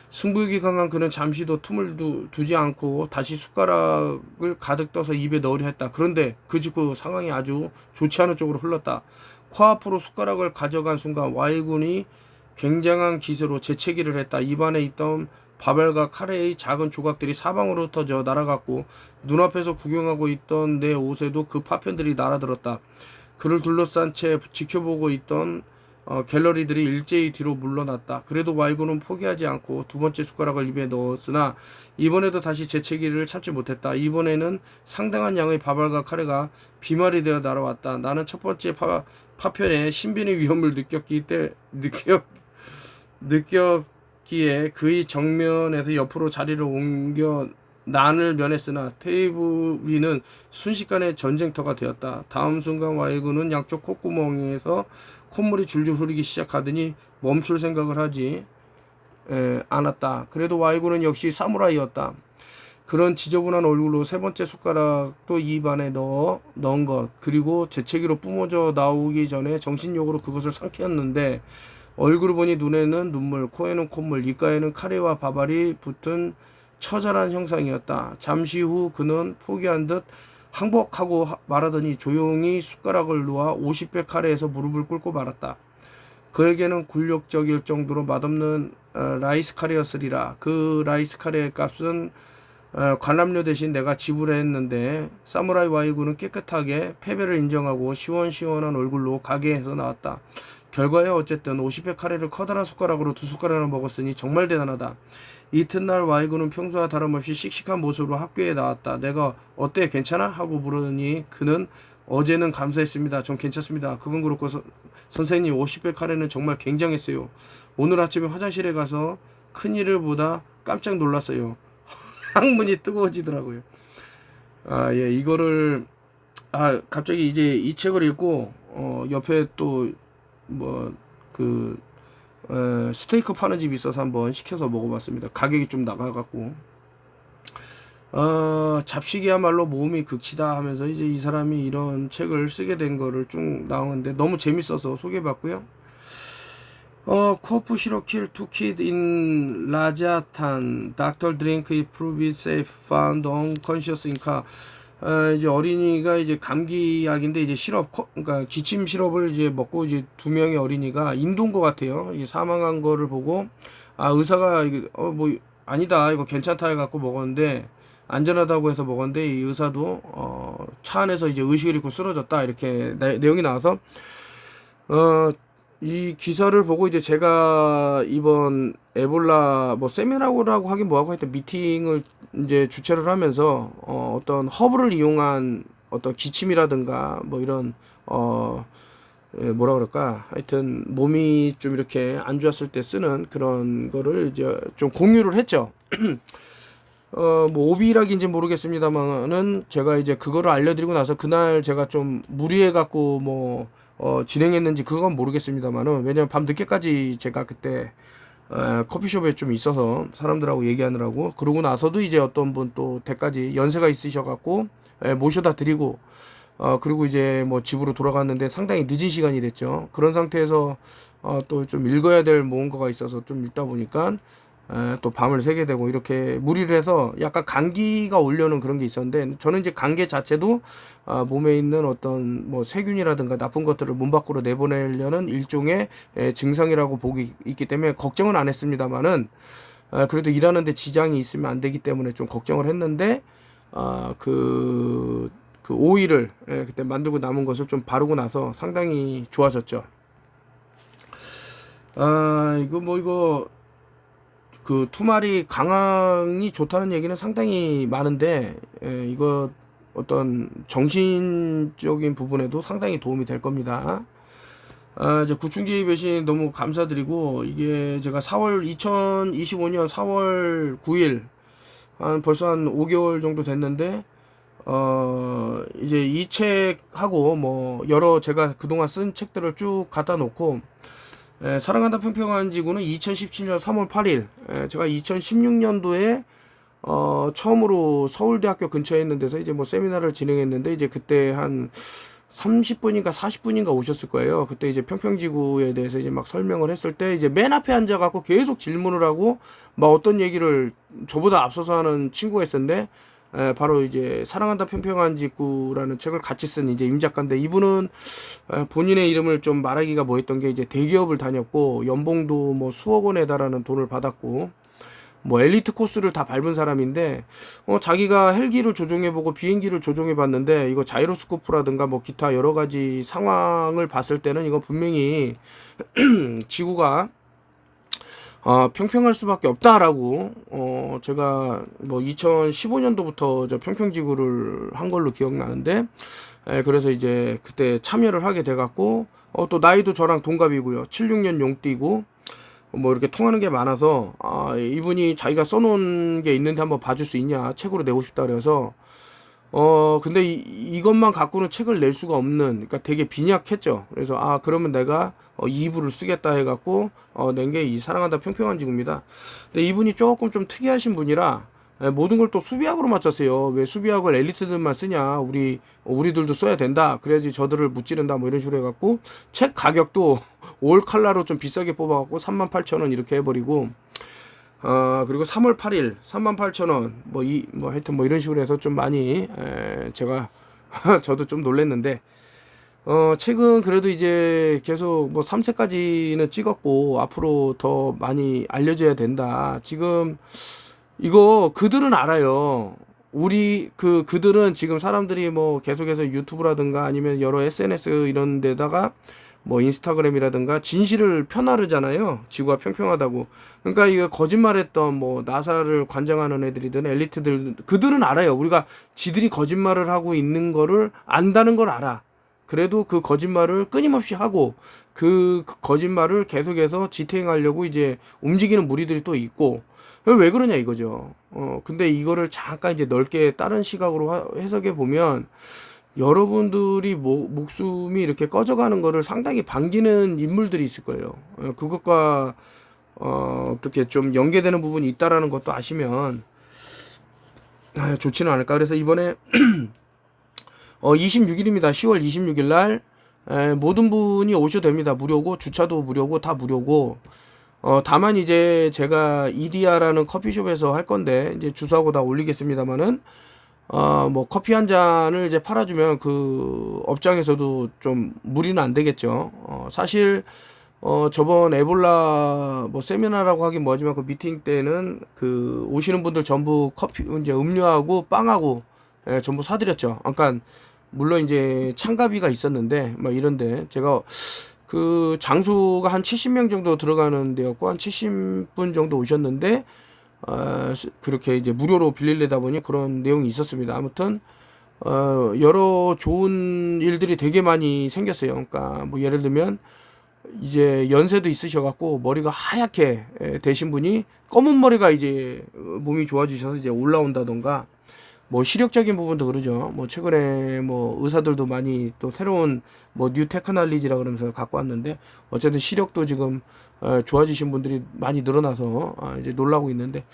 승부욕이 강한 그는 잠시도 틈을 두지 않고 다시 숟가락을 가득 떠서 입에 넣으려 했다. 그런데 그 직후 상황이 아주 좋지 않은 쪽으로 흘렀다. 코앞으로 숟가락을 가져간 순간 와이군이 굉장한 기세로 재채기를 했다. 입안에 있던 밥알과 카레의 작은 조각들이 사방으로 흩어져 날아갔고 눈앞에서 구경하고 있던 내 옷에도 그 파편들이 날아들었다. 그를 둘러싼 채 지켜보고 있던 갤러리들이 일제히 뒤로 물러났다. 그래도 와이군은 포기하지 않고 두 번째 숟가락을 입에 넣었으나 이번에도 다시 재채기를 참지 못했다. 이번에는 상당한 양의 밥알과 카레가 비말이 되어 날아왔다. 나는 첫 번째 파편에 신변의 위험을 느꼈기에 그의 정면에서 옆으로 자리를 옮겨 난을 면했으나 테이블 위는 순식간에 전쟁터가 되었다. 다음 순간 와이군은 양쪽 콧구멍에서 콧물이 줄줄 흐르기 시작하더니 멈출 생각을 하지 않았다. 그래도 와이군은 역시 사무라이였다. 그런 지저분한 얼굴로 세 번째 숟가락도 입 안에 넣은 것, 그리고 재채기로 뿜어져 나오기 전에 정신력으로 그것을 삼켰는데 얼굴을 보니 눈에는 눈물, 코에는 콧물, 입가에는 카레와 밥알이 붙은 처절한 형상이었다. 잠시 후 그는 포기한 듯 항복하고 말하더니 조용히 숟가락을 놓아 50배 카레에서 무릎을 꿇고 말았다. 그에게는 굴욕적일 정도로 맛없는 라이스 카레였으리라. 그 라이스 카레의 값은 관람료 대신 내가 지불했는데 사무라이 와이군은 깨끗하게 패배를 인정하고 시원시원한 얼굴로 가게에서 나왔다. 결과에 어쨌든 50회 카레를 커다란 숟가락으로 두 숟가락을 먹었으니 정말 대단하다. 이튿날 와이군은 평소와 다름없이 씩씩한 모습으로 학교에 나왔다. 내가 어때 괜찮아? 하고 물으니 그는 어제는 감사했습니다. 전 괜찮습니다. 그건 그렇고 선생님 50회 카레는 정말 굉장했어요. 오늘 아침에 화장실에 가서 큰일을 보다 깜짝 놀랐어요. 항문이 뜨거워지더라고요. 예, 이거를 갑자기 이제 이 책을 읽고 옆에 또 스테이크 파는 집이 있어서 한번 시켜서 먹어봤습니다. 가격이 좀 나가갖고 잡식이야말로 모험이 극치다 하면서 이제 이 사람이 이런 책을 쓰게 된 거를 쭉 나오는데 너무 재밌어서 소개해봤고요. 코프 시로킬 to kid in 라자탄 Doctor drink it prove it safe found unconscious in car. 이제 어린이가 이제 감기약인데 이제 그러니까 기침 시럽을 이제 먹고 이제 두 명의 어린이가 인도인 것 같아요. 이게 사망한 거를 보고 의사가 이게 뭐 아니다 이거 괜찮다 해갖고 먹었는데 안전하다고 해서 먹었는데 이 의사도 차 안에서 이제 의식을 잃고 쓰러졌다 이렇게 내용이 나와서 이 기사를 보고 이제 제가 이번 에볼라 뭐 세미나라고 하긴 뭐하고 하여튼 미팅을 이제 주최를 하면서 어떤 허브를 이용한 어떤 기침이라든가 뭐 이런 뭐라 그럴까 하여튼 몸이 좀 이렇게 안 좋았을 때 쓰는 그런 거를 이제 좀 공유를 했죠. 뭐 오비락인지 모르겠습니다만은 제가 이제 그거를 알려드리고 나서 그날 제가 좀 무리해 갖고 뭐 진행했는지 그건 모르겠습니다만은 왜냐면 밤 늦게까지 제가 그때 커피숍에 좀 있어서 사람들하고 얘기하느라고 그러고 나서도 이제 어떤 분 또 대까지 연세가 있으셔갖고 모셔다 드리고 그리고 이제 뭐 집으로 돌아갔는데 상당히 늦은 시간이 됐죠. 그런 상태에서 또 좀 읽어야 될 뭔가가 있어서 좀 읽다 보니까 또 밤을 새게 되고 이렇게 무리를 해서 약간 감기가 오려는 그런 게 있었는데 저는 이제 감기 자체도 몸에 있는 어떤 뭐 세균이라든가 나쁜 것들을 몸 밖으로 내보내려는 일종의 증상이라고 보고 있기 때문에 걱정은 안 했습니다만은 그래도 일하는데 지장이 있으면 안 되기 때문에 좀 걱정을 했는데 그 오일을 그때 만들고 남은 것을 좀 바르고 나서 상당히 좋아졌죠. 이거 그 투마리 강황이 좋다는 얘기는 상당히 많은데 이거 어떤 정신적인 부분에도 상당히 도움이 될 겁니다. 이제 구충제의 배신 너무 감사드리고, 이게 제가 2025년 4월 9일, 벌써 한 5개월 정도 됐는데, 이제 이 책하고 뭐, 여러 제가 그동안 쓴 책들을 쭉 갖다 놓고, 사랑한다 평평한 지구는 2017년 3월 8일, 제가 2016년도에, 처음으로 서울대학교 근처에 있는 데서 이제 뭐 세미나를 진행했는데, 이제 그때 한 30분인가 40분인가 오셨을 거예요. 그때 이제 평평지구에 대해서 이제 막 설명을 했을 때, 이제 맨 앞에 앉아갖고 계속 질문을 하고, 막 어떤 얘기를 저보다 앞서서 하는 친구가 있었는데, 바로 이제 사랑한다 평평한 지구라는 책을 같이 쓴 이제 임 작가인데, 이분은 본인의 이름을 좀 말하기가 뭐했던 게, 이제 대기업을 다녔고 연봉도 뭐 수억 원에 달하는 돈을 받았고, 뭐 엘리트 코스를 다 밟은 사람인데, 자기가 헬기를 조종해보고 비행기를 조종해봤는데, 이거 자이로스코프라든가 뭐 기타 여러 가지 상황을 봤을 때는 이거 분명히 지구가 평평할 수밖에 없다라고, 제가 뭐 2015년도부터 저 평평지구를 한 걸로 기억나는데, 그래서 이제 그때 참여를 하게 돼갖고, 또 나이도 저랑 동갑이고요. 76년 용띠고, 뭐 이렇게 통하는 게 많아서, 이분이 자기가 써놓은 게 있는데 한번 봐줄 수 있냐, 책으로 내고 싶다 그래서, 근데 이것만 갖고는 책을 낼 수가 없는, 그러니까 되게 빈약했죠. 그래서 그러면 내가 2부를 쓰겠다 해갖고 낸 게 이 사랑한다 평평한 지구입니다. 근데 이분이 조금 좀 특이하신 분이라, 모든 걸 또 수비학으로 맞췄어요. 왜 수비학을 엘리트들만 쓰냐, 우리들도 써야 된다, 그래야지 저들을 무찌른다, 뭐 이런 식으로 해갖고 책 가격도 올 칼라로 좀 비싸게 뽑아갖고 38,000원 이렇게 해버리고, 그리고 3월 8일 38,000원, 뭐 하여튼 뭐 이런 식으로 해서 좀 많이, 제가 저도 좀 놀랬는데, 책은 그래도 이제 계속 뭐 3세까지는 찍었고 앞으로 더 많이 알려져야 된다. 지금 이거 그들은 알아요. 그들은 지금 사람들이 뭐 계속해서 유튜브라든가 아니면 여러 SNS 이런 데다가 뭐 인스타그램이라든가 진실을 펴나르잖아요. 지구가 평평하다고. 그러니까 이거 거짓말했던 뭐 나사를 관장하는 애들이든 엘리트들, 그들은 알아요. 우리가 지들이 거짓말을 하고 있는 거를 안다는 걸 알아. 그래도 그 거짓말을 끊임없이 하고 그 거짓말을 계속해서 지탱하려고 이제 움직이는 무리들이 또 있고, 왜 그러냐 이거죠. 근데 이거를 잠깐 이제 넓게 다른 시각으로 해석해 보면, 여러분들이 목숨이 이렇게 꺼져가는 거를 상당히 반기는 인물들이 있을 거예요. 그것과 어떻게 좀 연계되는 부분이 있다라는 것도 아시면 좋지는 않을까. 그래서 이번에 26일입니다. 10월 26일 날 모든 분이 오셔도 됩니다. 무료고 주차도 무료고 다 무료고, 다만 이제 제가 이디야라는 커피숍에서 할 건데, 이제 주소하고 다 올리겠습니다만은, 뭐 커피 한 잔을 이제 팔아주면 그 업장에서도 좀 무리는 안 되겠죠. 사실 저번 에볼라 뭐 세미나라고 하긴 뭐하지만 그 미팅 때는 그 오시는 분들 전부 커피 이제 음료하고 빵하고 전부 사드렸죠. 그러니까 물론 이제 참가비가 있었는데 막 이런데, 제가 그 장소가 한 70명 정도 들어가는 데였고 한 70분 정도 오셨는데, 그렇게 이제 무료로 빌리려다 보니 그런 내용이 있었습니다. 아무튼 여러 좋은 일들이 되게 많이 생겼어요. 그러니까 뭐 예를 들면 이제 연세도 있으셔갖고 머리가 하얗게 되신 분이 검은 머리가 이제 몸이 좋아지셔서 이제 올라온다던가, 뭐 시력적인 부분도 그러죠. 뭐 최근에 뭐 의사들도 많이 또 새로운 뭐 뉴 테크놀로지라 그러면서 갖고 왔는데, 어쨌든 시력도 지금 좋아지신 분들이 많이 늘어나서 이제 놀라고 있는데,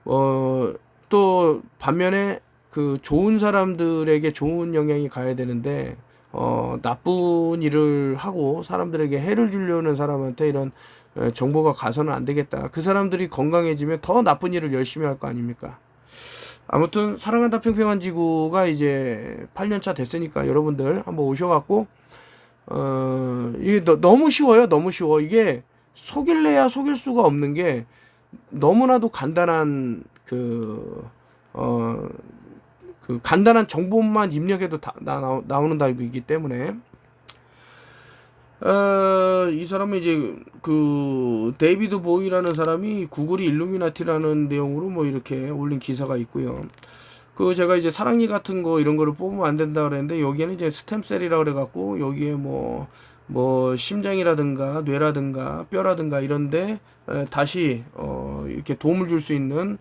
또 반면에 그 좋은 사람들에게 좋은 영향이 가야 되는데, 나쁜 일을 하고 사람들에게 해를 주려는 사람한테 이런 정보가 가서는 안 되겠다. 그 사람들이 건강해지면 더 나쁜 일을 열심히 할 거 아닙니까? 아무튼 사랑한다 평평한 지구가 이제 8년차 됐으니까 여러분들 한번 오셔갖고, 이게 너무 쉬워요. 너무 쉬워. 이게 속일래야 속일 수가 없는 게, 너무나도 간단한 그 간단한 정보만 입력해도 다 나오는 타입이기 때문에, 이 사람은 이제 그 데이비드 보이라는 사람이 구글이 일루미나티라는 내용으로 뭐 이렇게 올린 기사가 있고요. 그 제가 이제 사랑니 같은 거 이런 거를 뽑으면 안 된다 그랬는데, 여기에는 이제 스템셀이라 그래갖고 여기에 뭐 뭐 심장이라든가 뇌라든가 뼈라든가 이런데 다시 이렇게 도움을 줄 수 있는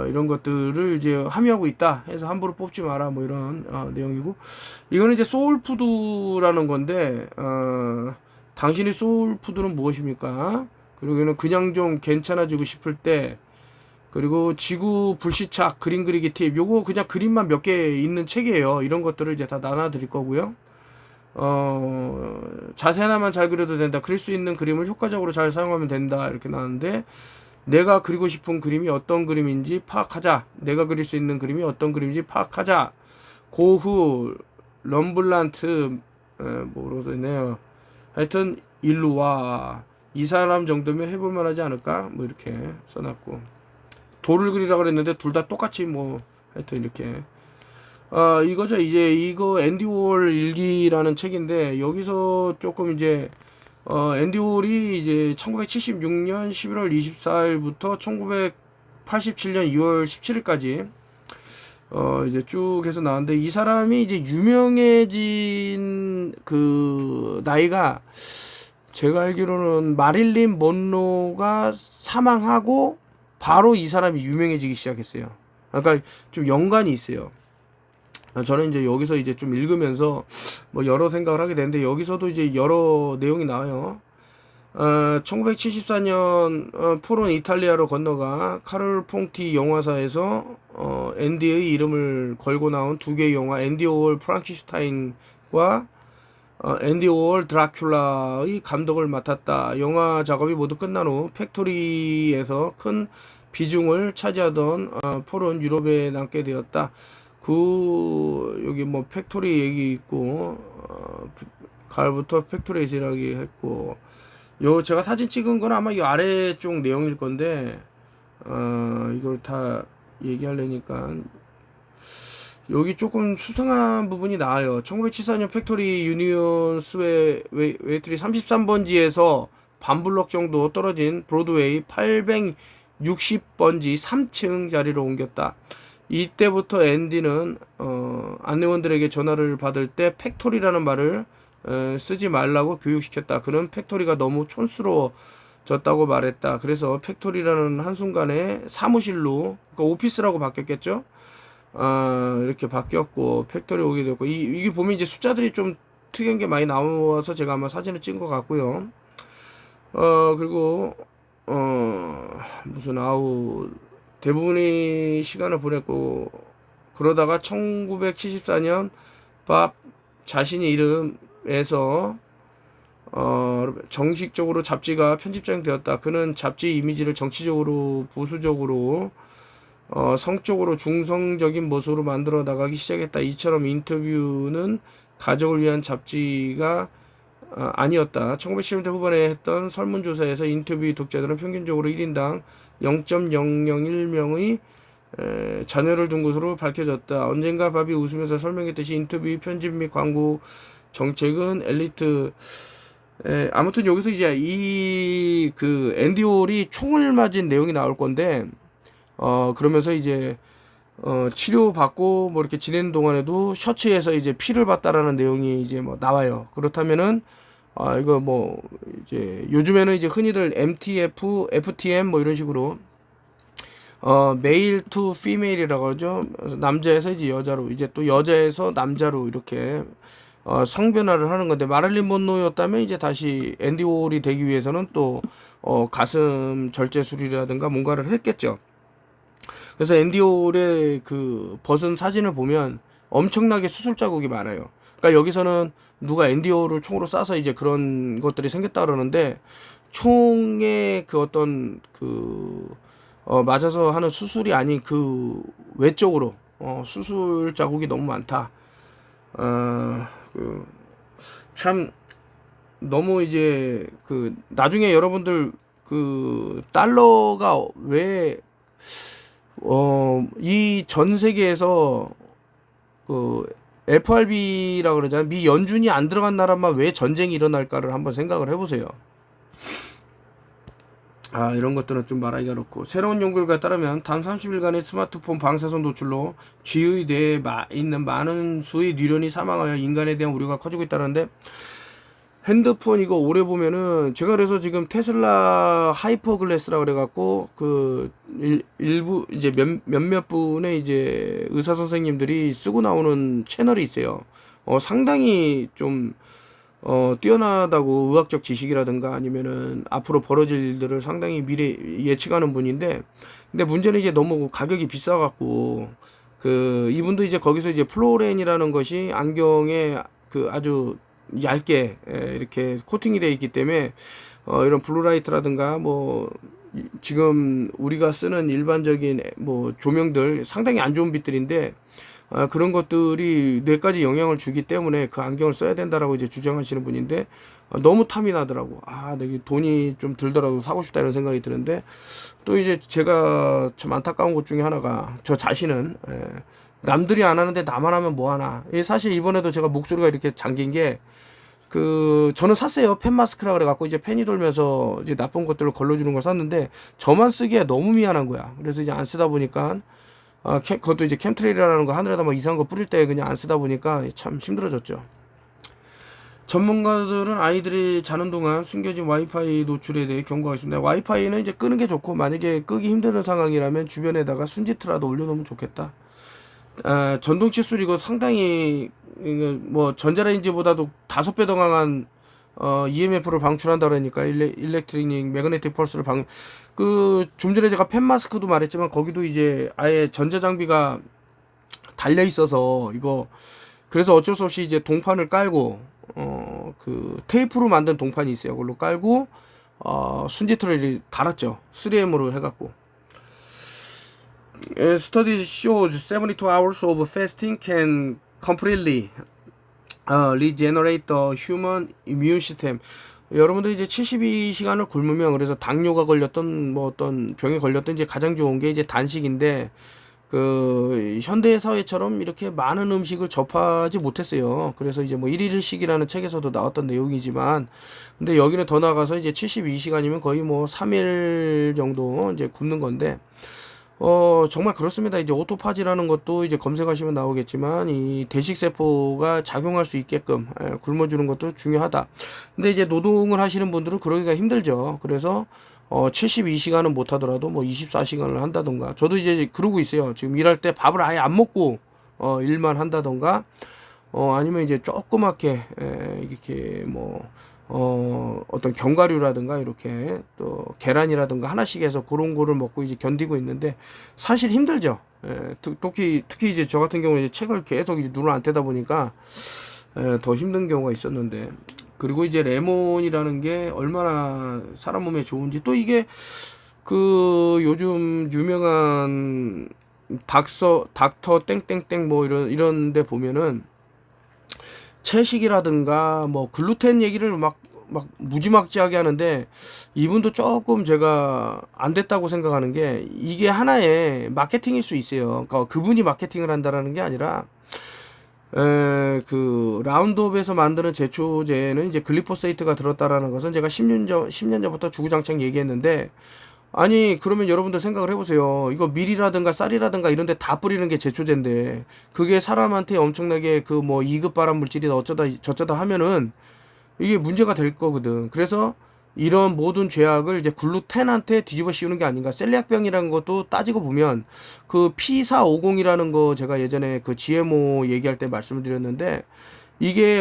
이런 것들을 이제 함유하고 있다 해서 함부로 뽑지 마라 뭐 이런 내용이고, 이거는 이제 소울푸드라는 건데 당신의 소울푸드는 무엇입니까? 그리고 이거는 그냥 좀 괜찮아지고 싶을 때, 그리고 지구 불시착 그림 그리기 팁, 요거 그냥 그림만 몇 개 있는 책이에요. 이런 것들을 이제 다 나눠 드릴 거고요. 자세 하나만 잘 그려도 된다, 그릴 수 있는 그림을 효과적으로 잘 사용하면 된다, 이렇게 나왔는데, 내가 그리고 싶은 그림이 어떤 그림인지 파악하자. 내가 그릴 수 있는 그림이 어떤 그림인지 파악하자. 고흐, 럼블란트, 뭐로 써있네요. 하여튼 일로 와. 이 사람 정도면 해볼 만하지 않을까? 뭐 이렇게 써놨고, 돌을 그리라 그랬는데 둘 다 똑같이 뭐 하여튼 이렇게 이거죠. 이제 이거 앤디 월 일기라는 책인데, 여기서 조금 이제 앤디 월이 이제 1976년 11월 24일부터 1987년 2월 17일까지 이제 쭉 해서 나왔는데, 이 사람이 이제 유명해진 그 나이가 제가 알기로는 마릴린 먼로가 사망하고 바로 이 사람이 유명해지기 시작했어요. 그러니까 좀 연관이 있어요. 저는 이제 여기서 이제 좀 읽으면서 뭐 여러 생각을 하게 되는데, 여기서도 이제 여러 내용이 나와요. 1974년 포론 이탈리아로 건너가 카를 퐁티 영화사에서 앤디의 이름을 걸고 나온 두 개의 영화, 앤디 워홀 프랑켄슈타인과 앤디 워홀 드라큘라의 감독을 맡았다. 영화 작업이 모두 끝난 후 팩토리에서 큰 비중을 차지하던 폴은 유럽에 남게 되었다. 여기 뭐 팩토리 얘기 있고, 가을부터 팩토리에서 일하기 했고, 제가 사진 찍은 건 아마 이 아래쪽 내용일 건데, 이걸 다 얘기하려니까 여기 조금 수상한 부분이 나와요. 1974년 팩토리 유니온 스웨 웨이트리 33번지에서 반블럭 정도 떨어진 브로드웨이 860번지 3층 자리로 옮겼다. 이때부터 앤디는 안내원들에게 전화를 받을 때 팩토리라는 말을 쓰지 말라고 교육시켰다. 그는 팩토리가 너무 촌스러워졌다고 말했다. 그래서 팩토리라는 한순간에 사무실로, 그러니까 오피스라고 바뀌었겠죠. 이렇게 바뀌었고 팩토리 오게 됐고, 이게 보면 이제 숫자들이 좀 특이한 게 많이 나와서 제가 아마 사진을 찍은 것 같고요. 그리고 무슨 대부분의 시간을 보냈고, 그러다가 1974년 밥 자신의 이름에서 정식적으로 잡지가 편집장이 되었다. 그는 잡지 이미지를 정치적으로 보수적으로 성적으로 중성적인 모습으로 만들어 나가기 시작했다. 이처럼 인터뷰는 가족을 위한 잡지가 아니었다. 1970년대 후반에 했던 설문조사에서 인터뷰 독자들은 평균적으로 1인당 0.001명의 자녀를 둔 것으로 밝혀졌다. 언젠가 밥이 웃으면서 설명했듯이 인터뷰 편집 및 광고 정책은 엘리트. 아무튼 여기서 이제 그 앤디 홀이 총을 맞은 내용이 나올 건데, 그러면서 이제 치료받고 뭐 이렇게 지내는 동안에도 셔츠에서 이제 피를 봤다라는 내용이 이제 뭐 나와요. 그렇다면은 이거 뭐 이제 요즘에는 이제 흔히들 MTF, FTM 뭐 이런 식으로 메일 투 피메일이라고 하죠. 남자에서 이제 여자로, 이제 또 여자에서 남자로 이렇게 성변화를 하는 건데, 마릴린 먼로였다면 이제 다시 앤디 홀이 되기 위해서는 또 가슴 절제술이라든가 뭔가를 했겠죠. 그래서 앤디 홀의 그 벗은 사진을 보면 엄청나게 수술 자국이 많아요. 그러니까 여기서는 누가 앤디 홀을 총으로 쏴서 이제 그런 것들이 생겼다 그러는데, 총의 그 어떤 맞아서 하는 수술이 아닌 그 외적으로 수술 자국이 너무 많다. 참 너무 이제 나중에 여러분들 달러가 왜 이 전 세계에서 FRB라고 그러잖아요. 미 연준이 안 들어간 나라만 왜 전쟁이 일어날까를 한번 생각을 해보세요. 이런 것들은 좀 말하기가 어렵고, 새로운 연구 결과에 따르면 단 30일간의 스마트폰 방사선 노출로 쥐의 뇌에 있는 많은 수의 뉴런이 사망하여 인간에 대한 우려가 커지고 있다는데, 핸드폰 이거 오래 보면은 제가 그래서 지금 테슬라 하이퍼 글래스라 그래갖고 그 일부 이제 몇몇 분의 이제 의사 선생님들이 쓰고 나오는 채널이 있어요. 상당히 좀 뛰어나다고 의학적 지식이라든가 아니면은 앞으로 벌어질 일들을 상당히 미래 예측하는 분인데, 근데 문제는 이제 너무 가격이 비싸갖고 그 이분도 이제 거기서 이제 플로렌이라는 것이 안경에 그 아주 얇게 이렇게 코팅이 되어 있기 때문에 이런 블루라이트라든가 뭐 지금 우리가 쓰는 일반적인 뭐 조명들 상당히 안 좋은 빛들인데 그런 것들이 뇌까지 영향을 주기 때문에 그 안경을 써야 된다라고 이제 주장하시는 분인데 너무 탐이 나더라고. 내가 돈이 좀 들더라도 사고 싶다 이런 생각이 드는데, 또 이제 제가 참 안타까운 것 중에 하나가 저 자신은 남들이 안 하는데 나만 하면 뭐 하나. 사실 이번에도 제가 목소리가 이렇게 잠긴 게 저는 샀어요. 펜 마스크라 그래갖고 이제 펜이 돌면서 이제 나쁜 것들을 걸러주는 걸 샀는데 저만 쓰기에 너무 미안한 거야. 그래서 이제 안 쓰다 보니까 그것도 이제 캠트레일이라는 거 하늘에다 막 이상한 거 뿌릴 때 그냥 안 쓰다 보니까 참 힘들어졌죠. 전문가들은 아이들이 자는 동안 숨겨진 와이파이 노출에 대해 경고하고 있습니다. 와이파이는 이제 끄는 게 좋고, 만약에 끄기 힘드는 상황이라면 주변에다가 순지트라도 올려놓으면 좋겠다. 전동 칫솔 이거 상당히 이거 뭐 전자레인지보다도 5배 더 강한 EMF를 방출한다 그러니까 일렉트릭 매그네틱 펄스를 좀 전에 제가 펜 마스크도 말했지만 거기도 이제 아예 전자 장비가 달려 있어서 이거 그래서 어쩔 수 없이 이제 동판을 깔고 그 테이프로 만든 동판이 있어요. 그걸로 깔고 순지틀을 달았죠. 3M으로 해갖고. Study shows 72 hours of fasting can completely regenerate the human immune system. 여러분들 이제 72시간을 굶으면, 그래서 당뇨가 걸렸던 뭐 어떤 병에 걸렸던 이제 가장 좋은 게 이제 단식인데, 그 현대 사회처럼 이렇게 많은 음식을 접하지 못했어요. 그래서 이제 뭐 1일씩이라는 책에서도 나왔던 내용이지만, 근데 여기는 더 나가서 이제 72시간이면 거의 뭐 3일 정도 이제 굶는 건데, 정말 그렇습니다. 이제 오토파지라는 것도 이제 검색하시면 나오겠지만, 이 대식세포가 작용할 수 있게끔 굶어주는 것도 중요하다. 근데 이제 노동을 하시는 분들은 그러기가 힘들죠. 그래서 72시간은 못하더라도 뭐 24시간을 한다던가. 저도 이제 그러고 있어요. 지금 일할 때 밥을 아예 안 먹고 일만 한다던가, 아니면 이제 조그맣게 이렇게 뭐 어떤 견과류라든가 이렇게 또 계란이라든가 하나씩 해서 그런 거를 먹고 이제 견디고 있는데, 사실 힘들죠. 특히 이제 저 같은 경우는 이제 책을 계속 이제 눈을 안 떼다 보니까 더 힘든 경우가 있었는데, 그리고 이제 레몬이라는 게 얼마나 사람 몸에 좋은지, 또 이게 그 요즘 유명한 닥터 땡땡땡 뭐 이런 데 보면은 채식이라든가 뭐 글루텐 얘기를 막 무지막지하게 하는데, 이분도 조금 제가 안 됐다고 생각하는 게, 이게 하나의 마케팅일 수 있어요. 그러니까 그분이 마케팅을 한다라는 게 아니라, 그 라운드업에서 만드는 제초제는 이제 글리포세이트가 들었다라는 것은 제가 10년 전부터 주구장창 얘기했는데, 아니 그러면 여러분들 생각을 해보세요. 이거 밀이라든가 쌀이라든가 이런 데 다 뿌리는 게 제초제인데, 그게 사람한테 엄청나게 그 뭐 2급 발암 물질이다 어쩌다 저쩌다 하면은 이게 문제가 될 거거든. 그래서 이런 모든 죄악을 이제 글루텐한테 뒤집어 씌우는 게 아닌가. 셀리악병이라는 것도 따지고 보면 그 P450이라는 거 제가 예전에 그 GMO 얘기할 때 말씀을 드렸는데, 이게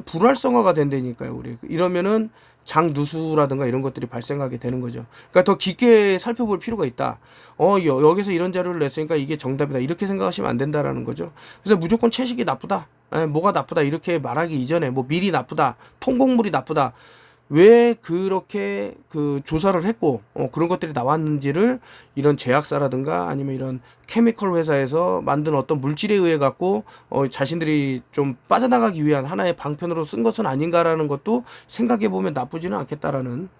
불활성화가 된다니까요. 우리 이러면은 장누수라든가 이런 것들이 발생하게 되는 거죠. 그러니까 더 깊게 살펴볼 필요가 있다. 여기서 이런 자료를 냈으니까 이게 정답이다, 이렇게 생각하시면 안 된다라는 거죠. 그래서 무조건 채식이 나쁘다, 뭐가 나쁘다 이렇게 말하기 이전에 뭐 밀이 나쁘다, 통곡물이 나쁘다, 왜 그렇게 그 조사를 했고 그런 것들이 나왔는지를 이런 제약사라든가 아니면 이런 케미컬 회사에서 만든 어떤 물질에 의해 갖고 자신들이 좀 빠져나가기 위한 하나의 방편으로 쓴 것은 아닌가라는 것도 생각해 보면 나쁘지는 않겠다라는.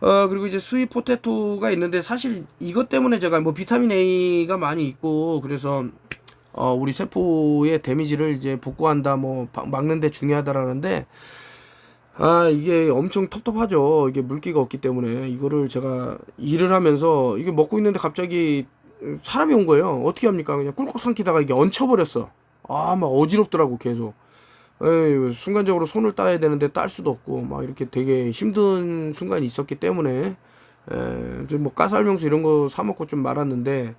그리고 이제 스윗 포테토가 있는데, 사실 이것 때문에 제가 뭐 비타민 A가 많이 있고 그래서 우리 세포의 데미지를 이제 복구한다, 뭐 막는데 중요하다라는데, 이게 엄청 텁텁하죠. 이게 물기가 없기 때문에. 이거를 제가 일을 하면서 이게 먹고 있는데 갑자기 사람이 온 거예요. 어떻게 합니까? 그냥 꿀꺽 삼키다가 이게 얹혀버렸어. 막 어지럽더라고, 계속. 순간적으로 손을 따야 되는데 딸 수도 없고 막 이렇게 되게 힘든 순간이 있었기 때문에 좀뭐 가스알명수 이런 거 사 먹고 좀 말았는데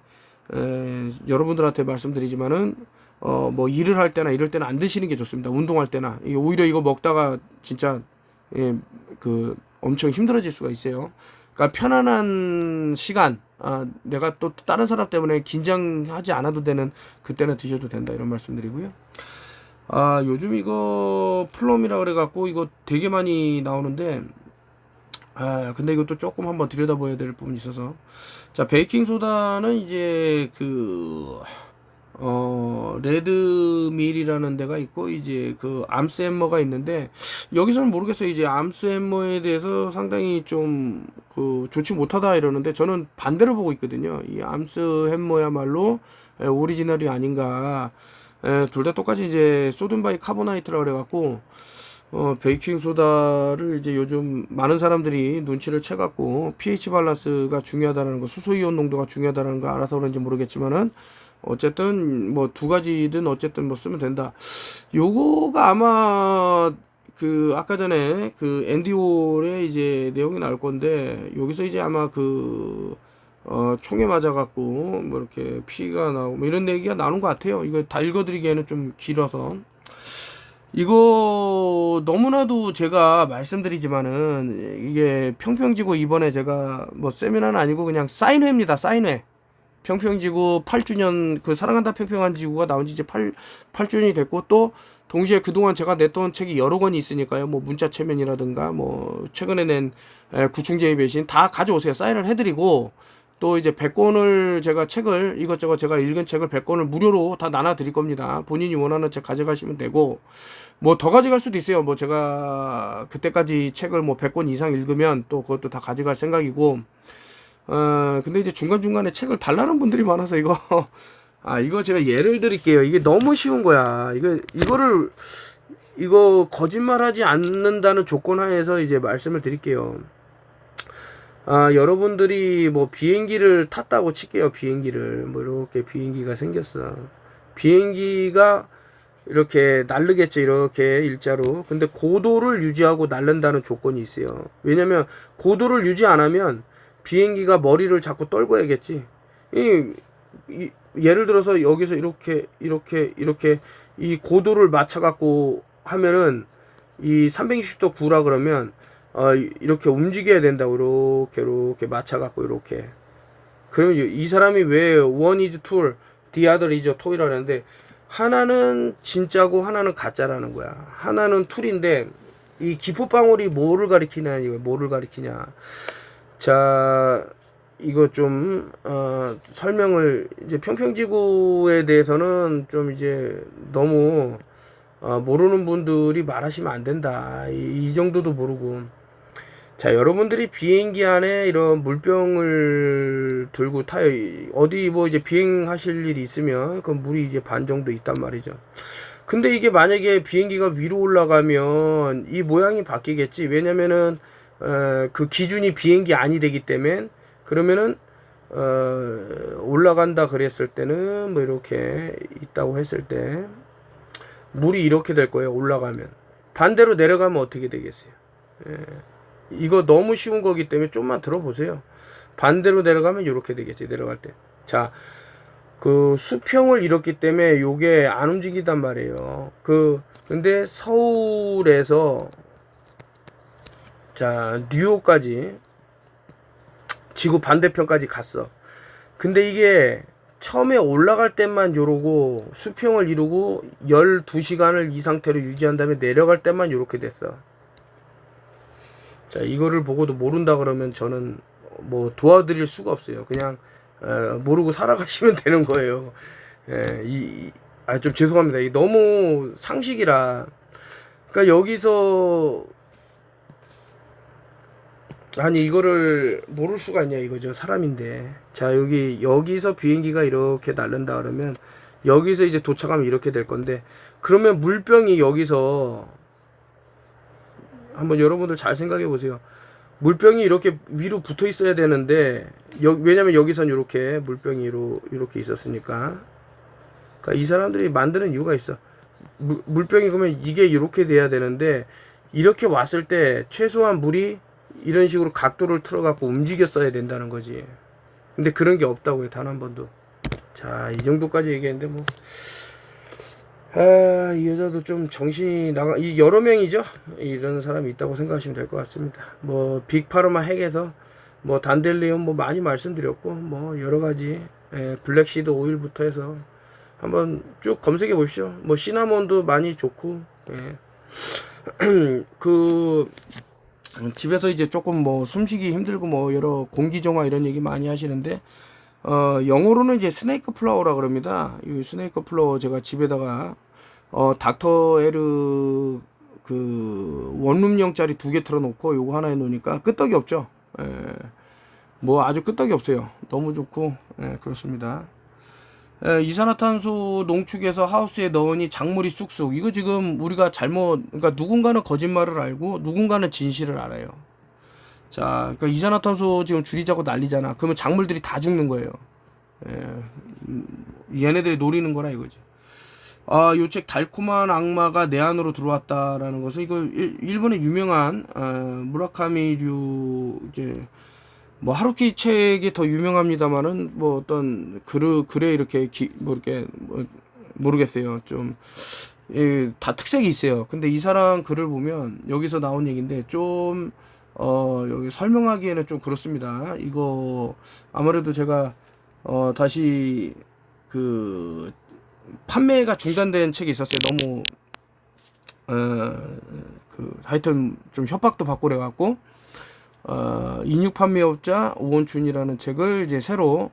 여러분들한테 말씀드리지만은 뭐 일을 할 때나 이럴 때는 안 드시는 게 좋습니다. 운동할 때나 이게 오히려 이거 먹다가 진짜 그 엄청 힘들어질 수가 있어요. 그러니까 편안한 시간, 내가 또 다른 사람 때문에 긴장하지 않아도 되는 그때는 드셔도 된다 이런 말씀드리고요. 요즘 이거 플럼이라 그래갖고 이거 되게 많이 나오는데 근데 이것도 조금 한번 들여다봐야 될 부분이 있어서 자 베이킹소다는 이제 레드밀이라는 데가 있고 이제 그 암스햄머가 있는데 여기서는 모르겠어요. 이제 암스햄머에 대해서 상당히 좀 좋지 못하다 이러는데 저는 반대로 보고 있거든요. 이 암스햄머야말로 오리지널이 아닌가. 둘 다 똑같이 이제 소듐 바이 카보나이트라 그래갖고 베이킹 소다를 이제 요즘 많은 사람들이 눈치를 채갖고 pH 밸런스가 중요하다는 거, 수소 이온 농도가 중요하다는 거 알아서 그런지 모르겠지만은 어쨌든 뭐 두 가지든 어쨌든 뭐 쓰면 된다. 요거가 아마 아까 전에 앤디올의 이제 내용이 나올 건데 여기서 이제 아마 총에 맞아갖고 뭐 이렇게 피가 나오고 뭐 이런 얘기가 나오는 것 같아요. 이거 다 읽어드리기에는 좀 길어서 이거 너무나도 제가 말씀드리지만은 이게 평평지구 이번에 제가 뭐 세미나는 아니고 그냥 사인회입니다. 사인회. 평평지구 8주년 사랑한다 평평한 지구가 나온 지 이제 8주년이 됐고 또 동시에 그동안 제가 냈던 책이 여러 권이 있으니까요. 뭐 문자 체면이라든가 뭐 최근에 낸 구충제의 배신 다 가져오세요. 사인을 해드리고 또 이제 100권을 제가 책을 이것저것 제가 읽은 책을 100권을 무료로 다 나눠 드릴 겁니다. 본인이 원하는 책 가져가시면 되고 뭐 더 가져갈 수도 있어요. 뭐 제가 그때까지 책을 뭐 100권 이상 읽으면 또 그것도 다 가져갈 생각이고 근데 이제 중간중간에 책을 달라는 분들이 많아서 이거 이거 제가 예를 드릴게요. 이게 너무 쉬운 거야. 이거 거짓말하지 않는다는 조건 하에서 이제 말씀을 드릴게요. 여러분들이 뭐 비행기를 탔다고 칠게요. 비행기를 뭐 이렇게 비행기가 생겼어. 비행기가 이렇게 날르겠죠. 이렇게 일자로. 근데 고도를 유지하고 날른다는 조건이 있어요. 왜냐면 고도를 유지 안 하면 비행기가 머리를 자꾸 떨궈야겠지. 예를 들어서 여기서 이렇게 이 고도를 맞춰 갖고 하면은 이 360도 구라 그러면 이렇게 움직여야 된다고 이렇게 맞춰 갖고 이렇게. 그러면 이 사람이 왜 one is tool, the other is a toy라고 하는데 하나는 진짜고 하나는 가짜라는 거야. 하나는 툴인데 이 기포방울이 뭐를 가리키냐 이거 뭐를 가리키냐. 자 이거 좀 설명을 이제 평평지구에 대해서는 좀 이제 너무 모르는 분들이 말하시면 안 된다. 이 정도도 모르고. 자 여러분들이 비행기 안에 이런 물병을 들고 타요. 어디 뭐 이제 비행하실 일이 있으면 그 물이 이제 반 정도 있단 말이죠. 근데 이게 만약에 비행기가 위로 올라가면 이 모양이 바뀌겠지. 왜냐면은 그 기준이 비행기 안이 되기 때문에. 그러면은 올라간다 그랬을 때는 뭐 이렇게 있다고 했을 때 물이 이렇게 될 거예요. 올라가면 반대로 내려가면 어떻게 되겠어요? 이거 너무 쉬운 거기 때문에 좀만 들어보세요. 반대로 내려가면 이렇게 되겠지. 내려갈 때. 자, 수평을 잃었기 때문에 요게 안 움직이단 말이에요. 근데 서울에서 자 뉴욕까지 지구 반대편까지 갔어. 근데 이게 처음에 올라갈 때만 요러고 수평을 이루고 12시간을 이 상태로 유지한 다음에 내려갈 때만 요렇게 됐어. 자 이거를 보고도 모른다 그러면 저는 뭐 도와드릴 수가 없어요. 그냥 모르고 살아가시면 되는 거예요. 좀 죄송합니다. 이 너무 상식이라. 그러니까 여기서 아니 이거를 모를 수가 있냐 이거죠. 사람인데. 자 여기서 비행기가 이렇게 날른다 그러면 여기서 이제 도착하면 이렇게 될 건데 그러면 물병이 여기서 한번 여러분들 잘 생각해 보세요. 물병이 이렇게 위로 붙어 있어야 되는데 왜냐면 여기선 이렇게 물병이 이렇게 있었으니까. 그러니까 이 사람들이 만드는 이유가 있어. 물병이 그러면 이게 이렇게 돼야 되는데 이렇게 왔을 때 최소한 물이 이런 식으로 각도를 틀어 갖고 움직였어야 된다는 거지. 근데 그런 게 없다고요, 단 한 번도. 자, 이 정도까지 얘기했는데 뭐 이 여자도 좀 정신이 나가, 이 여러 명이죠. 이런 사람이 있다고 생각하시면 될 것 같습니다. 뭐 빅파르마 핵에서 뭐 단델리온 뭐 많이 말씀드렸고 뭐 여러 가지 블랙시드 오일부터 해서 한번 쭉 검색해 보십시오. 뭐 시나몬도 많이 좋고 그 집에서 이제 조금 뭐 숨쉬기 힘들고 뭐 여러 공기정화 이런 얘기 많이 하시는데 영어로는 이제 스네이크 플라워라 그럽니다. 이 스네이크 플라워 제가 집에다가 닥터 에르 그 원룸용짜리 2개 틀어놓고 요거 하나 해놓으니까 끄떡이 없죠. 뭐 아주 끄떡이 없어요. 너무 좋고 그렇습니다. 이산화탄소 농축해서 하우스에 넣으니 작물이 쑥쑥. 이거 지금 우리가 잘못, 그러니까 누군가는 거짓말을 알고 누군가는 진실을 알아요. 자, 그러니까 이산화탄소 지금 줄이자고 난리잖아. 그러면 작물들이 다 죽는 거예요. 얘네들이 노리는 거라 이거지. 요 책 달콤한 악마가 내 안으로 들어왔다라는 것은 이거 일본의 유명한 무라카미류 이제 뭐 하루키 책이 더 유명합니다만은 뭐 어떤 글에 이렇게 뭐 이렇게 뭐 모르겠어요. 좀 다 특색이 있어요. 근데 이 사람 글을 보면 여기서 나온 얘기인데 좀 여기 설명하기에는 좀 그렇습니다. 이거 아무래도 제가 다시 그 판매가 중단된 책이 있었어요. 너무 하여튼 좀 협박도 받고 그래갖고 인육 판매업자 오원춘이라는 책을 이제 새로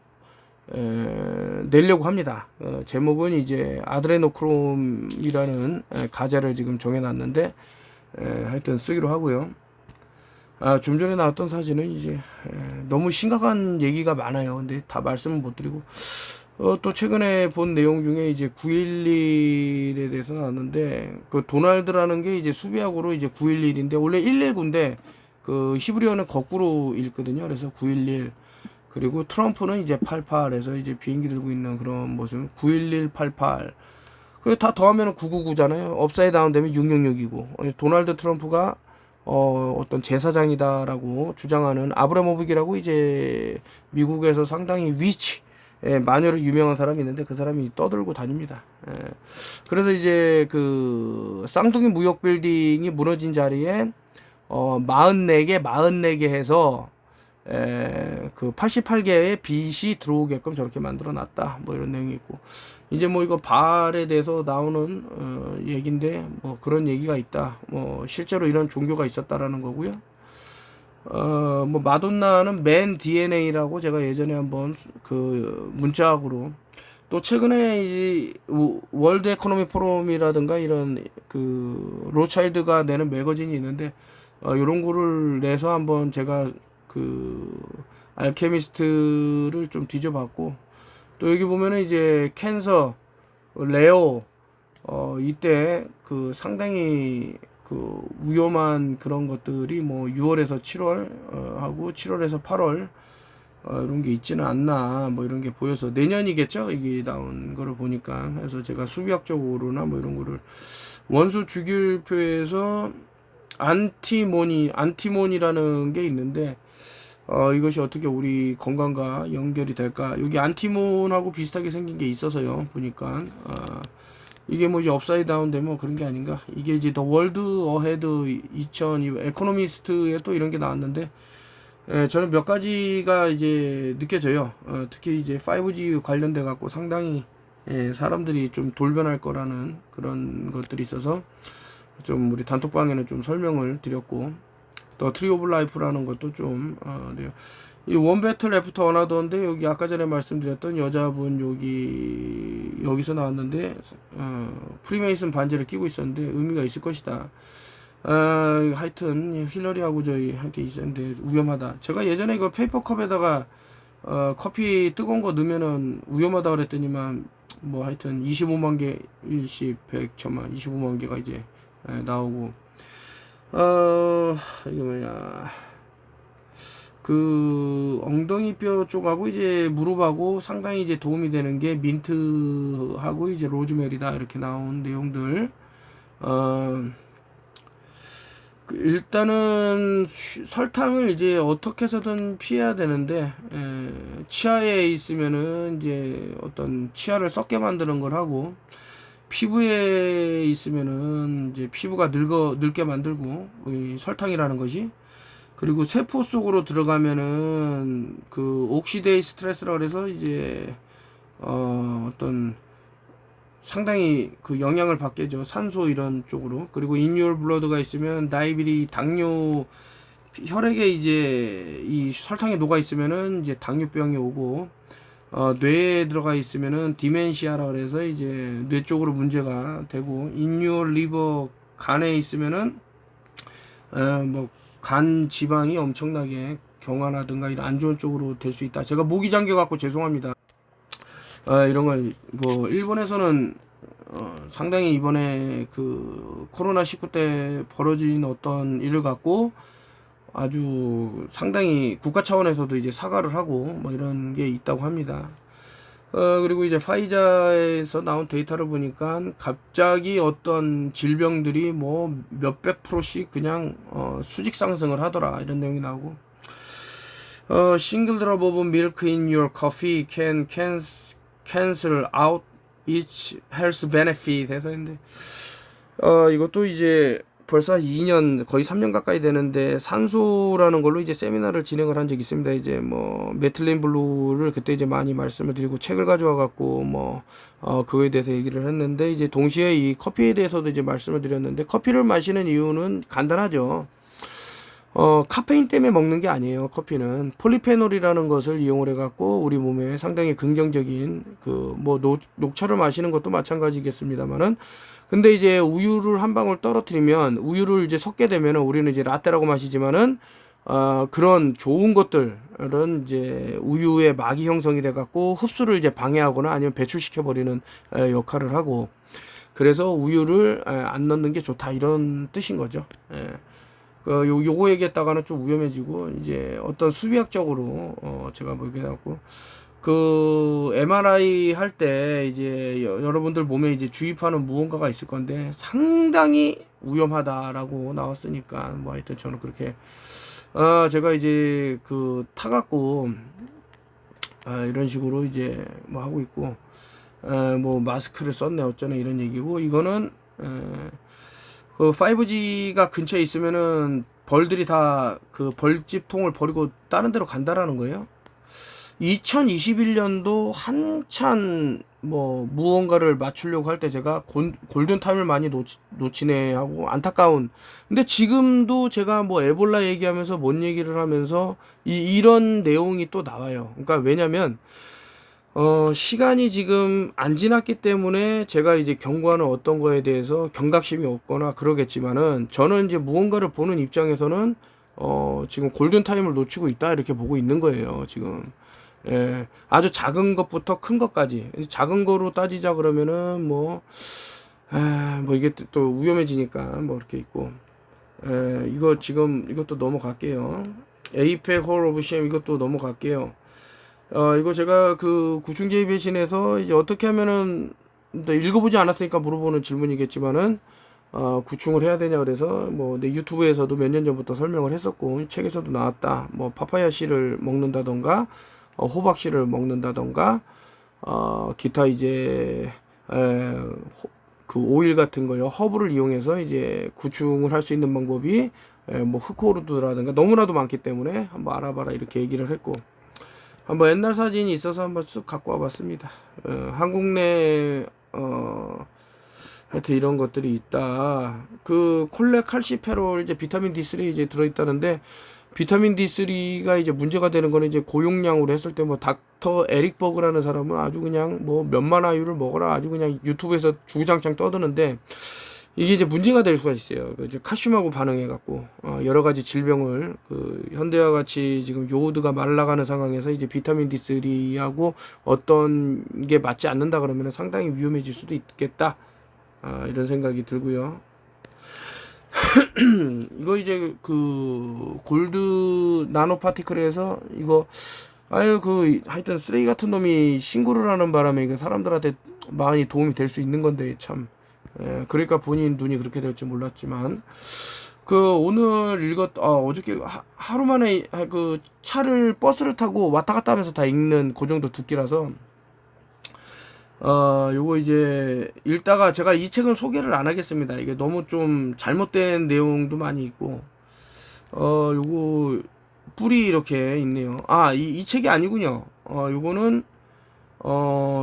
내려고 합니다. 제목은 이제 아드레노크롬이라는 가제를 지금 정해놨는데 하여튼 쓰기로 하고요. 좀 전에 나왔던 사진은 이제 너무 심각한 얘기가 많아요. 근데 다 말씀을 못 드리고 또 최근에 본 내용 중에 이제 9.11에 대해서 나왔는데 그 도날드라는 게 이제 수비약으로 이제 9.11인데 원래 119인데 그 히브리어는 거꾸로 읽거든요. 그래서 9.11 그리고 트럼프는 이제 88에서 이제 비행기 들고 있는 그런 모습 9.11 88 그리고 다 더하면 999잖아요. 업사이드 다운 되면 666이고 도널드 트럼프가 어떤 제사장이다라고 주장하는 아브라모빅이라고 이제 미국에서 상당히 위치 마녀로 유명한 사람이 있는데 그 사람이 떠들고 다닙니다. 그래서 이제 그 쌍둥이 무역 빌딩이 무너진 자리에 44개 해서 그 88개의 빚이 들어오게끔 저렇게 만들어 놨다. 뭐 이런 내용이 있고 이제 뭐 이거 발에 대해서 나오는 얘기인데 뭐 그런 얘기가 있다. 뭐 실제로 이런 종교가 있었다라는 거고요. 뭐 마돈나는 맨 DNA라고 제가 예전에 한번 그 문자학으로 또 최근에 이 월드 에코노미 포럼이라든가 이런 그 로차일드가 내는 매거진이 있는데 요런 거를 내서 한번 제가 그 알케미스트를 좀 뒤져봤고 또 여기 보면은 이제 캔서 레오 이때 그 상당히 그 위험한 그런 것들이 뭐 6월에서 7월 하고 7월에서 8월 이런 게 있지는 않나 뭐 이런 게 보여서 내년이겠죠 이게 나온 거를 보니까 그래서 제가 수비학적으로나 뭐 이런 거를 원소 주기율표에서 안티몬이라는 게 있는데 이것이 어떻게 우리 건강과 연결이 될까 여기 안티몬하고 비슷하게 생긴 게 있어서요 보니까 이게 뭐 이제 업사이드 다운 되면 그런 게 아닌가 이게 이제 더 월드 어헤드 2002 에코노미스트에 또 이런 게 나왔는데 저는 몇 가지가 이제 느껴져요. 특히 이제 5G 관련돼 갖고 상당히 사람들이 좀 돌변할 거라는 그런 것들이 있어서 좀 우리 단톡방에는 좀 설명을 드렸고 또 트리 오브 라이프라는 것도 좀 네. 이 원배틀 애프터 어나더인데 여기 아까 전에 말씀드렸던 여자분 여기서 나왔는데 프리메이슨 반지를 끼고 있었는데 의미가 있을 것이다. 하여튼 힐러리하고 저희한테 있었는데 위험하다. 제가 예전에 그 페이퍼컵에다가 커피 뜨거운 거 넣으면은 위험하다 그랬더니만 뭐 하여튼 25만 개 일시 100 천만 25만 개가 이제 나오고 이게 뭐냐 그 엉덩이뼈 쪽하고 이제 무릎하고 상당히 이제 도움이 되는 게 민트하고 이제 로즈메리다 이렇게 나온 내용들. 어, 일단은 설탕을 이제 어떻게 해서든 피해야 되는데, 치아에 있으면은 이제 어떤 치아를 썩게 만드는 걸 하고, 피부에 있으면은 이제 피부가 늙게 만들고, 이 설탕이라는 것이. 그리고 세포 속으로 들어가면은 그 옥시데이 스트레스라 그래서 이제 어떤 상당히 그 영향을 받겠죠. 산소 이런 쪽으로. 그리고 인유얼 블러드가 있으면 다이비리 당뇨, 혈액에 이제 이 설탕이 녹아 있으면은 이제 당뇨병이 오고, 뇌에 들어가 있으면은 디멘시아라 그래서 이제 뇌 쪽으로 문제가 되고, 인유얼 리버 간에 있으면은 뭐 간 지방이 엄청나게 경화라든가 이런 안 좋은 쪽으로 될 수 있다. 제가 목이 잠겨 갖고 죄송합니다. 이런 걸 뭐 일본에서는 상당히 이번에 그 코로나19 때 벌어진 어떤 일을 갖고 아주 상당히 국가 차원에서도 이제 사과를 하고 뭐 이런 게 있다고 합니다. 그리고 이제 파이자에서 나온 데이터를 보니까 갑자기 어떤 질병들이 뭐 몇백 프로씩 그냥 수직 상승을 하더라 이런 내용이 나오고, single drop of milk in your coffee can cancel out each health benefit 해서 했는데, 이것도 이제 벌써 2년 거의 3년 가까이 되는데 산소라는 걸로 이제 세미나를 진행을 한 적이 있습니다. 이제 뭐 메틸렌 블루를 그때 이제 많이 말씀을 드리고 책을 가져와 갖고 뭐 그거에 대해서 얘기를 했는데, 이제 동시에 이 커피에 대해서도 이제 말씀을 드렸는데, 커피를 마시는 이유는 간단하죠. 카페인 때문에 먹는 게 아니에요. 커피는 폴리페놀이라는 것을 이용을 해갖고 우리 몸에 상당히 긍정적인 그 뭐 녹차를 마시는 것도 마찬가지겠습니다만은, 근데 이제 우유를 한 방울 떨어뜨리면 우유를 이제 섞게 되면은 우리는 이제 라떼라고 마시지만은 그런 좋은 것들은 이제 우유의 막이 형성이 돼갖고 흡수를 이제 방해하거나 아니면 배출시켜 버리는 역할을 하고, 그래서 우유를 안 넣는 게 좋다 이런 뜻인 거죠. 요거 얘기했다가는 좀 위험해지고, 이제 어떤 수비학적으로 제가 뭐 이렇게 해갖고 그 MRI 할 때 이제 여러분들 몸에 이제 주입하는 무언가가 있을 건데 상당히 위험하다라고 나왔으니까 뭐 하여튼 저는 그렇게 제가 이제 그 타갖고 이런 식으로 이제 뭐 하고 있고, 뭐 마스크를 썼네 어쩌네 이런 얘기고, 이거는 그 5G가 근처에 있으면은 벌들이 다 그 벌집통을 버리고 다른 데로 간다라는 거예요. 2021년도 한참 뭐 무언가를 맞추려고 할 때 제가 골든타임을 많이 놓치네 하고 안타까운. 근데 지금도 제가 뭐 에볼라 얘기하면서 뭔 얘기를 하면서 이런 내용이 또 나와요. 그러니까 왜냐면 시간이 지금 안 지났기 때문에 제가 이제 경고하는 어떤 거에 대해서 경각심이 없거나 그러겠지만은, 저는 이제 무언가를 보는 입장에서는 지금 골든타임을 놓치고 있다 이렇게 보고 있는 거예요 지금. 아주 작은 것부터 큰 것까지, 작은 거로 따지자 그러면은 뭐 이게 또 위험해지니까 뭐 이렇게 있고, 이거 지금 이것도 넘어갈게요. 에이펙 홀 오브 셴 이것도 넘어갈게요. 이거 제가 그 구충제의 배신에서 이제 어떻게 하면은, 읽어보지 않았으니까 물어보는 질문이겠지만은, 구충을 해야 되냐 그래서 뭐 내 유튜브에서도 몇 년 전부터 설명을 했었고 책에서도 나왔다. 뭐 파파야 씨를 먹는다던가 호박 씨를 먹는다던가 기타 이제 그 오일 같은 거요, 허브를 이용해서 이제 구충을 할 수 있는 방법이 뭐 흑호르드라든가 너무나도 많기 때문에 한번 알아봐라 이렇게 얘기를 했고, 한번 옛날 사진이 있어서 한번 쑥 갖고 와봤습니다. 한국 내 하여튼 이런 것들이 있다. 그 콜레칼시페롤 이제 비타민 D3 이제 들어있다는데, 비타민 D3가 이제 문제가 되는 거는 이제 고용량으로 했을 때 뭐 닥터 에릭 버그라는 사람은 아주 그냥 뭐 몇만 아유를 먹어라 아주 그냥 유튜브에서 주구장창 떠드는데, 이게 이제 문제가 될 수가 있어요. 이제 칼슘하고 반응해 갖고 여러 가지 질병을, 그 현대와 같이 지금 요오드가 말라가는 상황에서 이제 비타민 D3하고 어떤 게 맞지 않는다 그러면 상당히 위험해질 수도 있겠다. 이런 생각이 들고요. 이거 이제 그 골드 나노 파티클에서 이거 아유 그 하여튼 쓰레기 같은 놈이 신고를 하는 바람에 이게 사람들한테 많이 도움이 될 수 있는 건데 참. 그러니까 본인 눈이 그렇게 될 줄 몰랐지만 그 오늘 어저께 하루 만에 그 차를 버스를 타고 왔다 갔다 하면서 다 읽는 그 정도 두께라서 요거 이제 읽다가 제가 이 책은 소개를 안 하겠습니다. 이게 너무 좀 잘못된 내용도 많이 있고 요거 뿔이 이렇게 있네요. 이 책이 아니군요. 요거는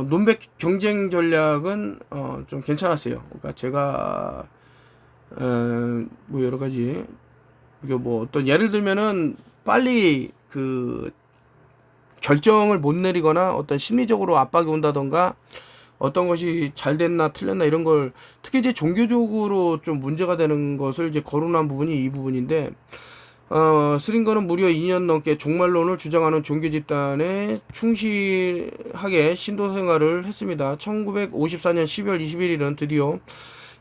논백 경쟁 전략은 좀 괜찮았어요. 그러니까 제가 뭐 여러 가지 이게 뭐 어떤 예를 들면은 빨리 그 결정을 못 내리거나 어떤 심리적으로 압박이 온다던가 어떤 것이 잘 됐나 틀렸나 이런 걸 특히 이제 종교적으로 좀 문제가 되는 것을 이제 거론한 부분이 이 부분인데 스링거는 무려 2년 넘게 종말론을 주장하는 종교 집단에 충실하게 신도 생활을 했습니다. 1954년 12월 21일은 드디어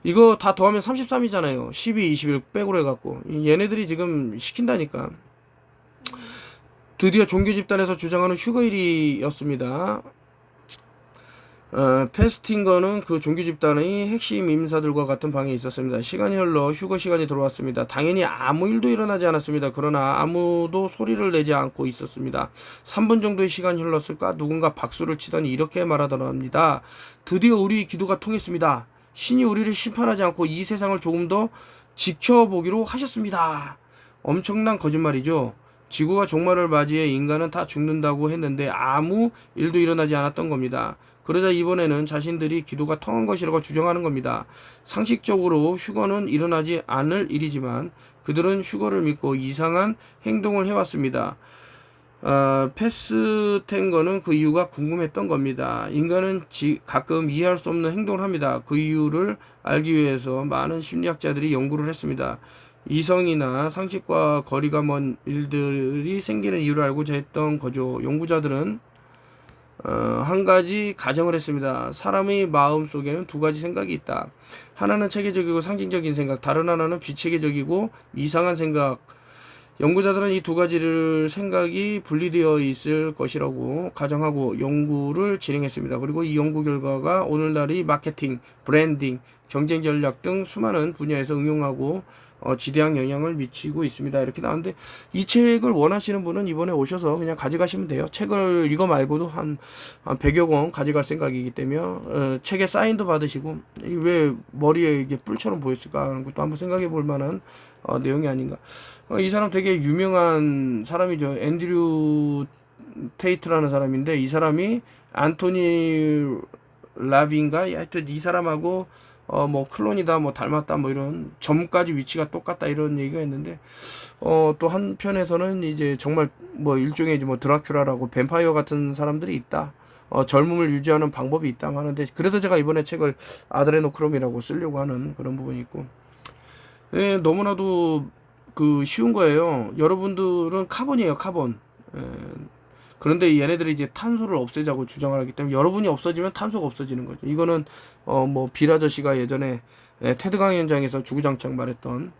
이거 다 더하면 33이잖아요. 12, 21 백으로 해갖고 얘네들이 지금 시킨다니까. 드디어 종교 집단에서 주장하는 휴거일이었습니다. 페스팅거는 그 종교 집단의 핵심 인사들과 같은 방에 있었습니다. 시간이 흘러 휴거 시간이 들어왔습니다. 당연히 아무 일도 일어나지 않았습니다. 그러나 아무도 소리를 내지 않고 있었습니다. 3분 정도의 시간이 흘렀을까 누군가 박수를 치더니 이렇게 말하더랍니다. 드디어 우리 기도가 통했습니다. 신이 우리를 심판하지 않고 이 세상을 조금 더 지켜보기로 하셨습니다. 엄청난 거짓말이죠. 지구가 종말을 맞이해 인간은 다 죽는다고 했는데 아무 일도 일어나지 않았던 겁니다. 그러자 이번에는 자신들이 기도가 통한 것이라고 주장하는 겁니다. 상식적으로 휴거는 일어나지 않을 일이지만 그들은 휴거를 믿고 이상한 행동을 해왔습니다. 패스텐거는 그 이유가 궁금했던 겁니다. 인간은 가끔 이해할 수 없는 행동을 합니다. 그 이유를 알기 위해서 많은 심리학자들이 연구를 했습니다. 이성이나 상식과 거리가 먼 일들이 생기는 이유를 알고자 했던 거죠. 연구자들은 한 가지 가정을 했습니다. 사람의 마음 속에는 두 가지 생각이 있다. 하나는 체계적이고 상징적인 생각, 다른 하나는 비체계적이고 이상한 생각. 연구자들은 이 두 가지를 생각이 분리되어 있을 것이라고 가정하고 연구를 진행했습니다. 그리고 이 연구 결과가 오늘날의 마케팅, 브랜딩, 경쟁 전략 등 수많은 분야에서 응용하고 지대한 영향을 미치고 있습니다. 이렇게 나왔는데 이 책을 원하시는 분은 이번에 오셔서 그냥 가져가시면 돼요. 책을 이거 말고도 한 100여 권 가져갈 생각이기 때문에 책에 사인도 받으시고 왜 머리에 이게 뿔처럼 보였을까 하는 것도 한번 생각해 볼 만한 내용이 아닌가. 이 사람 되게 유명한 사람이죠. 앤드류 테이트라는 사람인데 이 사람이 안토니 라빈가 하여튼 이 사람하고 뭐 클론이다 뭐 닮았다 뭐 이런 점까지 위치가 똑같다 이런 얘기가 있는데 또 한편에서는 이제 정말 뭐 일종의 뭐 드라큘라라고 뱀파이어 같은 사람들이 있다. 젊음을 유지하는 방법이 있다 하는데 그래서 제가 이번에 책을 아드레노크롬이라고 쓰려고 하는 그런 부분이 있고 너무나도 그 쉬운 거예요. 여러분들은 카본이에요, 카본. 그런데 얘네들이 이제 탄소를 없애자고 주장을 하기 때문에 여러분이 없어지면 탄소가 없어지는 거죠. 이거는 뭐 빌 아저씨가 예전에 테드 강연장에서 주구장창 말했던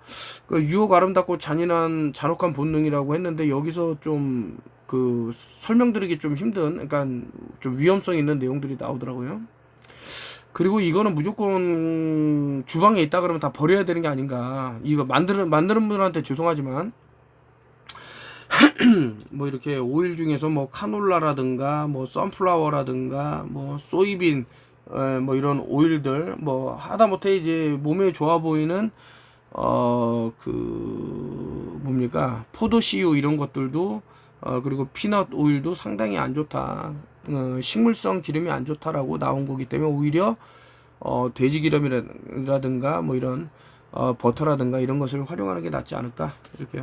그 유혹 아름답고 잔혹한 본능이라고 했는데 여기서 좀 그 설명드리기 좀 힘든 그러니까 좀 위험성 있는 내용들이 나오더라고요. 그리고 이거는 무조건 주방에 있다 그러면 다 버려야 되는 게 아닌가. 이거 만드는 분들한테 죄송하지만 뭐 이렇게 오일 중에서 뭐 카놀라라든가 뭐 선플라워라든가 뭐 소이빈 뭐 이런 오일들 뭐 하다못해 이제 몸에 좋아 보이는 그 뭡니까 포도씨유 이런 것들도 그리고 피넛 오일도 상당히 안 좋다. 식물성 기름이 안 좋다라고 나온 거기 때문에 오히려 돼지 기름이라든가 뭐 이런 버터라든가 이런 것을 활용하는 게 낫지 않을까 이렇게.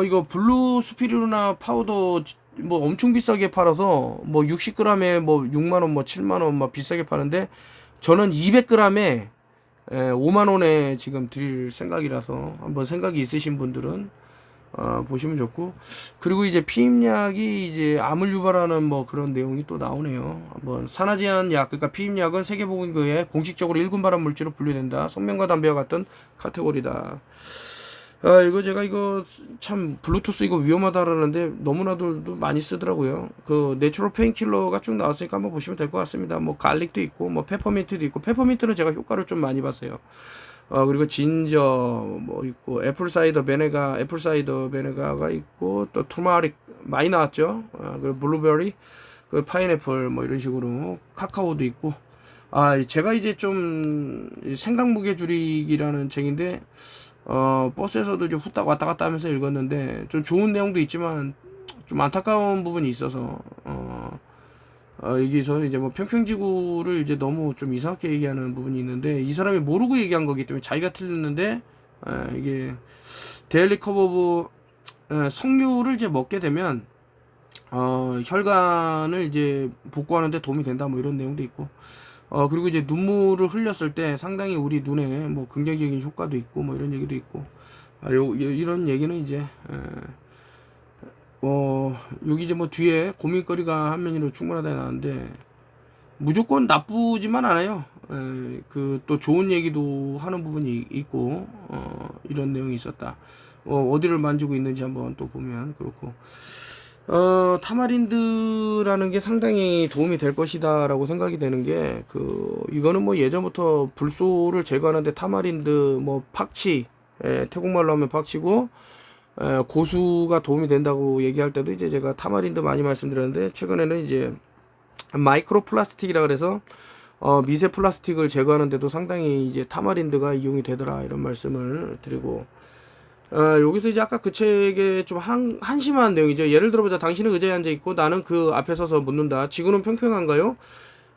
이거 블루 스피루나 파우더 뭐 엄청 비싸게 팔아서 뭐 60g에 뭐 6만원 뭐 7만원 뭐 비싸게 파는데 저는 200g에 5만원에 지금 드릴 생각이라서 한번 생각이 있으신 분들은 보시면 좋고, 그리고 이제 피임약이 이제 암을 유발하는 뭐 그런 내용이 또 나오네요. 뭐 산화제한 약, 그러니까 피임약은 세계보건기구에 공식적으로 1군 발암 물질로 분류된다. 성면과 담배와 같은 카테고리다. 이거 제가 이거 참 블루투스 이거 위험하다라는데 너무나도 많이 쓰더라고요. 그 내추럴 페인킬러가 쭉 나왔으니까 한번 보시면 될 것 같습니다. 뭐 갈릭도 있고 뭐 페퍼민트도 있고, 페퍼민트는 제가 효과를 좀 많이 봤어요. 그리고 진저 뭐 있고, 애플사이더 베네가가 있고, 또 투마릭 많이 나왔죠. 그리고 블루베리, 그 파인애플 뭐 이런 식으로, 카카오도 있고. 제가 이제 좀 생각 무게 줄이기라는 책인데, 버스에서도 이제 후딱 왔다 갔다 하면서 읽었는데, 좀 좋은 내용도 있지만 좀 안타까운 부분이 있어서, 여기서 이제 뭐 평평지구를 이제 너무 좀 이상하게 얘기하는 부분이 있는데, 이 사람이 모르고 얘기한 거기 때문에 자기가 틀렸는데, 이게 데일리 컵 오브 석류를 이제 먹게 되면 혈관을 이제 복구하는데 도움이 된다 뭐 이런 내용도 있고, 그리고 이제 눈물을 흘렸을 때 상당히 우리 눈에 뭐 긍정적인 효과도 있고 뭐 이런 얘기도 있고, 이런 얘기는 이제 여기 이제 뭐 뒤에 고민거리가 한 면으로 충분하다 나왔는데, 무조건 나쁘지만 않아요. 그 또 좋은 얘기도 하는 부분이 있고, 이런 내용이 있었다. 어디를 만지고 있는지 한번 또 보면 그렇고, 타마린드라는 게 상당히 도움이 될 것이다 라고 생각이 되는 게, 이거는 뭐 예전부터 불소를 제거하는데 타마린드, 뭐 팍치, 태국말로 하면 팍치고, 고수가 도움이 된다고 얘기할 때도 이제 제가 타마린드 많이 말씀드렸는데, 최근에는 이제 마이크로 플라스틱이라 그래서 미세 플라스틱을 제거하는데도 상당히 이제 타마린드가 이용이 되더라 이런 말씀을 드리고, 여기서 이제 아까 그 책에 좀 한심한 내용이죠. 예를 들어보자. 당신은 의자에 앉아 있고 나는 그 앞에 서서 묻는다. 지구는 평평한가요?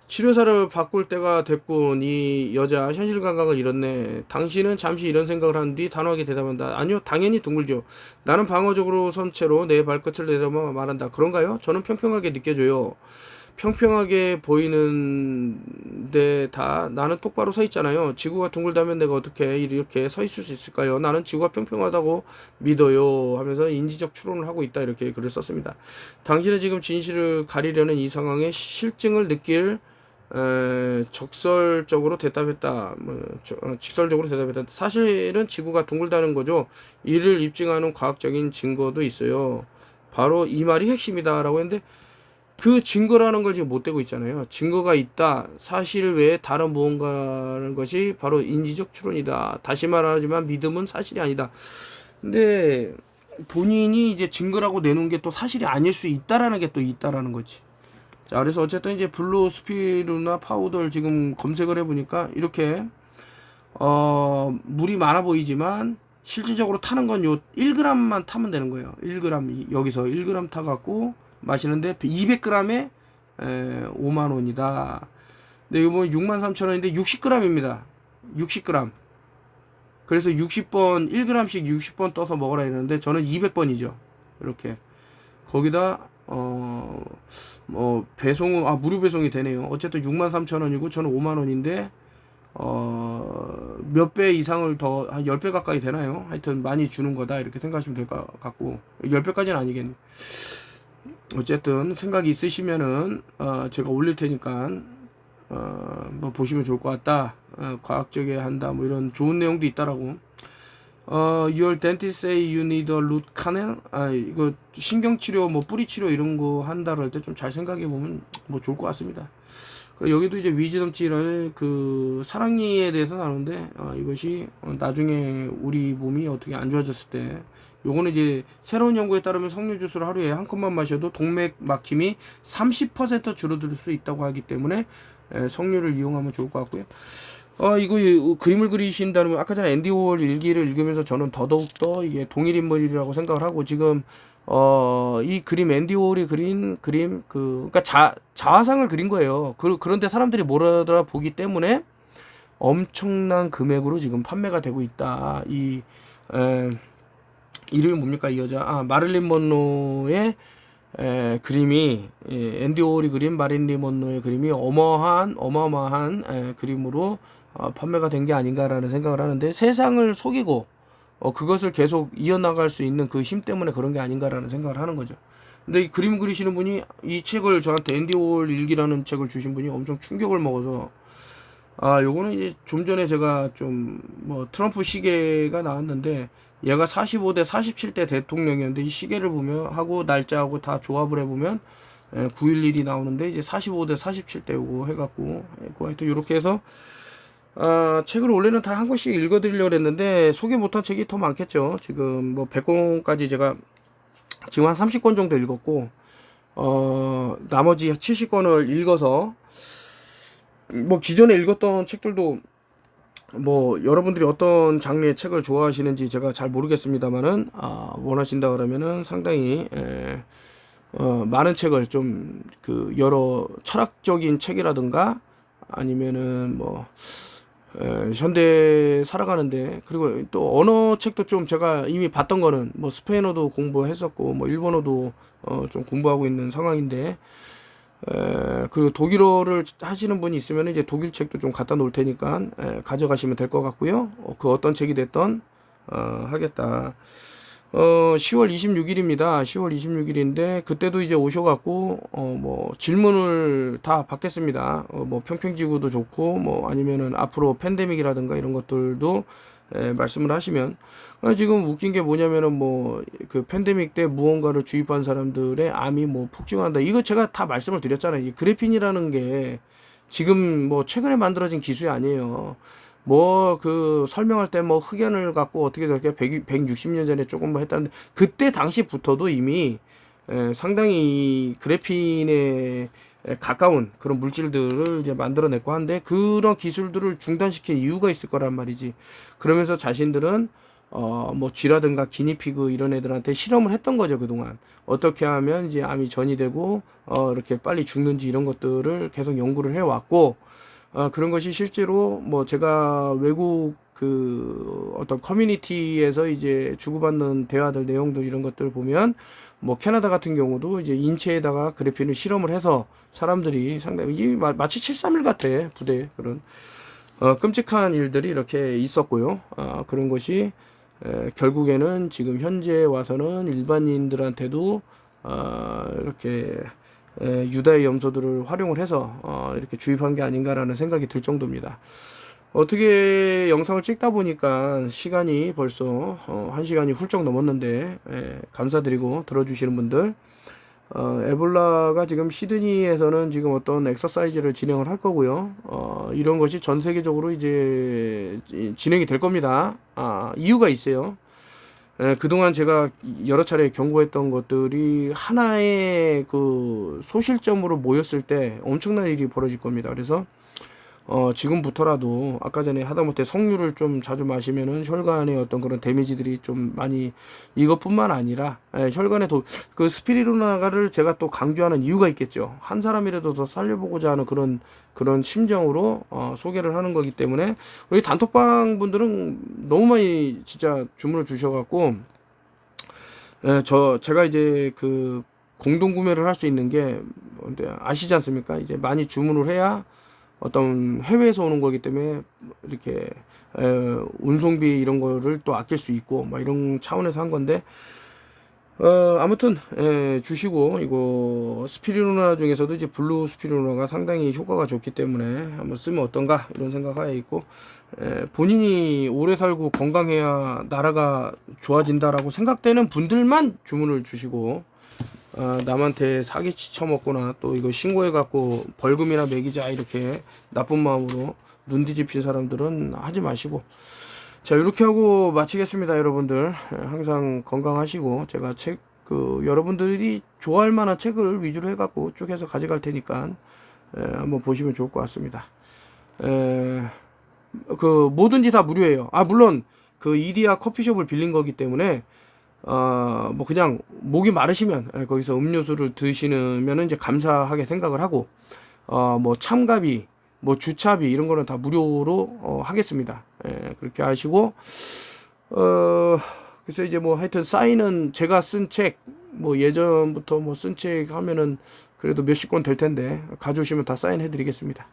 치료사를 바꿀 때가 됐군. 이 여자 현실 감각을 잃었네. 당신은 잠시 이런 생각을 한 뒤 단호하게 대답한다. 아니요, 당연히 둥글죠. 나는 방어적으로 선 채로 내 발끝을 내려봐 말한다. 그런가요? 저는 평평하게 느껴져요. 평평하게 보이는데 다 나는 똑바로 서 있잖아요. 지구가 둥글다면 내가 어떻게 이렇게 서 있을 수 있을까요? 나는 지구가 평평하다고 믿어요 하면서 인지적 추론을 하고 있다 이렇게 글을 썼습니다. 당신은 지금 진실을 가리려는 이 상황에 실증을 느낄 적설적으로 대답했다. 직설적으로 대답했다. 사실은 지구가 둥글다는 거죠. 이를 입증하는 과학적인 증거도 있어요. 바로 이 말이 핵심이다 라고 했는데, 그 증거라는 걸 지금 못 대고 있잖아요. 증거가 있다. 사실 외에 다른 무언가라는 것이 바로 인지적 추론이다. 다시 말하지만 믿음은 사실이 아니다. 근데 본인이 이제 증거라고 내놓은 게 또 사실이 아닐 수 있다라는 게 또 있다라는 거지. 자, 그래서 어쨌든 이제 블루 스피루나 파우더를 지금 검색을 해보니까 이렇게 물이 많아 보이지만 실질적으로 타는 건 요 1g만 타면 되는 거예요. 1g, 여기서 1g 타갖고 마시는데 200g에 5만원이다. 근데 이거 뭐 63,000원인데 60g입니다. 60g. 그래서 60번, 1g씩 60번 떠서 먹으라 했는데 저는 200번이죠. 이렇게. 거기다, 배송, 무료 배송이 되네요. 어쨌든 63,000원이고 저는 5만원인데, 몇 배 이상을 더, 한 10배 가까이 되나요? 하여튼 많이 주는 거다. 이렇게 생각하시면 될 것 같고. 10배까지는 아니겠네. 어쨌든 생각이 있으시면은 제가 올릴 테니까 뭐 보시면 좋을 것 같다. 과학적이게 한다. 뭐 이런 좋은 내용도 있다라고. Your dentist say you need a root canal. 이거 신경치료, 뭐 뿌리치료 이런 거 한다를 할 때 좀 잘 생각해 보면 뭐 좋을 것 같습니다. 여기도 이제 위즈덤치라의 그 사랑니에 대해서 나오는데, 이것이 나중에 우리 몸이 어떻게 안 좋아졌을 때, 요거는 이제 새로운 연구에 따르면 석류 주스를 하루에 한 컵만 마셔도 동맥 막힘이 30% 줄어들 수 있다고 하기 때문에 석류를 이용하면 좋을 것 같고요. 이거 그림을 그리신다는, 아까 전에 앤디 워홀 일기를 읽으면서 저는 더더욱더 이게 동일 인물이라고 생각을 하고, 지금 이 그림, 앤디 워홀이 그린 그림, 그러니까 자화상을 그린 거예요. 그런데 사람들이 몰아들어 보기 때문에 엄청난 금액으로 지금 판매가 되고 있다. 이름이 뭡니까 이 여자? 마릴린 먼로의 그림이, 앤디 워홀이 그린 마릴린 먼로의 그림이 어마어마한 그림으로 판매가 된 게 아닌가라는 생각을 하는데, 세상을 속이고 그것을 계속 이어나갈 수 있는 그 힘 때문에 그런 게 아닌가라는 생각을 하는 거죠. 근데 이 그림 그리시는 분이 이 책을 저한테 앤디 올 일기라는 책을 주신 분이 엄청 충격을 먹어서, 요거는 이제 좀 전에 제가 좀 뭐 트럼프 시계가 나왔는데 얘가 45대 47대 대통령이었는데 이 시계를 보면 하고 날짜하고 다 조합을 해보면 911이 나오는데 이제 45대 47대 요거 해갖고 하여튼 요렇게 해서 책을 원래는 다 한 권씩 읽어드리려고 했는데 소개 못한 책이 더 많겠죠. 지금 뭐 100권까지 제가 지금 한 30권 정도 읽었고 나머지 70권을 읽어서 뭐 기존에 읽었던 책들도 뭐 여러분들이 어떤 장르의 책을 좋아하시는지 제가 잘 모르겠습니다만은 원하신다 그러면은 상당히 많은 책을 좀 그 여러 철학적인 책이라든가 아니면은 뭐 현대 살아가는데, 그리고 또 언어 책도 좀 제가 이미 봤던 거는 뭐 스페인어도 공부했었고 뭐 일본어도 좀 공부하고 있는 상황인데, 그리고 독일어를 하시는 분이 있으면 이제 독일 책도 좀 갖다 놓을 테니까 가져가시면 될 것 같고요. 그 어떤 책이 됐던 하겠다. 10월 26일입니다. 10월 26일인데 그때도 이제 오셔갖고 뭐 질문을 다 받겠습니다. 뭐 평평지구도 좋고 뭐 아니면은 앞으로 팬데믹이라든가 이런 것들도 말씀을 하시면, 지금 웃긴 게 뭐냐면은 뭐 그 팬데믹 때 무언가를 주입한 사람들의 암이 뭐 폭증한다. 이거 제가 다 말씀을 드렸잖아요. 이 그래핀이라는 게 지금 뭐 최근에 만들어진 기술이 아니에요. 뭐 그 설명할 때 뭐 흑연을 갖고 어떻게 저렇게 160년 전에 조금 뭐 했다는데, 그때 당시부터도 이미 상당히 그래핀에 가까운 그런 물질들을 이제 만들어냈고 한데, 그런 기술들을 중단시킨 이유가 있을 거란 말이지. 그러면서 자신들은 뭐 쥐라든가 기니피그 이런 애들한테 실험을 했던 거죠. 그동안 어떻게 하면 이제 암이 전이 되고 이렇게 빨리 죽는지 이런 것들을 계속 연구를 해왔고, 그런 것이 실제로 뭐 제가 외국 그 어떤 커뮤니티에서 이제 주고받는 대화들 내용들 이런 것들을 보면, 뭐 캐나다 같은 경우도 이제 인체에다가 그래핀을 실험을 해서 사람들이 상당히 이게 마치 731 같아, 부대 그런 끔찍한 일들이 이렇게 있었고요. 그런 것이 결국에는 지금 현재 와서는 일반인들한테도 이렇게 유다의 염소들을 활용을 해서 이렇게 주입한 게 아닌가라는 생각이 들 정도입니다. 어떻게 영상을 찍다 보니까 시간이 벌써 1시간이 훌쩍 넘었는데, 감사드리고 들어주시는 분들, 에볼라가 지금 시드니에서는 지금 어떤 엑서사이즈를 진행을 할 거고요. 이런 것이 전 세계적으로 이제 진행이 될 겁니다. 이유가 있어요. 그동안 제가 여러 차례 경고했던 것들이 하나의 그 소실점으로 모였을 때 엄청난 일이 벌어질 겁니다. 그래서 지금부터라도 아까 전에 하다못해 석류를 좀 자주 마시면은 혈관에 어떤 그런 데미지들이 좀 많이, 이것뿐만 아니라 혈관에도 그 스피리루나가를 제가 또 강조하는 이유가 있겠죠. 한 사람이라도 더 살려보고자 하는 그런 심정으로 소개를 하는 거기 때문에, 우리 단톡방 분들은 너무 많이 진짜 주문을 주셔갖고 제가 이제 그 공동 구매를 할 수 있는 게 아시지 않습니까? 이제 많이 주문을 해야 어떤 해외에서 오는 거기 때문에 이렇게 운송비 이런 거를 또 아낄 수 있고 뭐 이런 차원에서 한 건데, 아무튼 주시고, 이거 스피루나 중에서도 이제 블루 스피루나가 상당히 효과가 좋기 때문에 한번 쓰면 어떤가 이런 생각하에 있고, 본인이 오래 살고 건강해야 나라가 좋아진다라고 생각되는 분들만 주문을 주시고, 남한테 사기치 쳐먹거나 또 이거 신고해갖고 벌금이나 매기자 이렇게 나쁜 마음으로 눈 뒤집힌 사람들은 하지 마시고. 자, 이렇게 하고 마치겠습니다. 여러분들 항상 건강하시고, 제가 책 여러분들이 좋아할 만한 책을 위주로 해갖고 쭉 해서 가져갈 테니까 한번 보시면 좋을 것 같습니다. 뭐든지 다 무료예요. 물론 그 이디야 커피숍을 빌린 거기 때문에 뭐 그냥 목이 마르시면 거기서 음료수를 드시면은 이제 감사하게 생각을 하고, 뭐 참가비, 뭐 주차비 이런 거는 다 무료로 하겠습니다. 그렇게 하시고, 그래서 이제 뭐 하여튼 사인은 제가 쓴 책, 뭐 예전부터 뭐 쓴 책 하면은 그래도 몇십 권 될 텐데 가져오시면 다 사인해 드리겠습니다.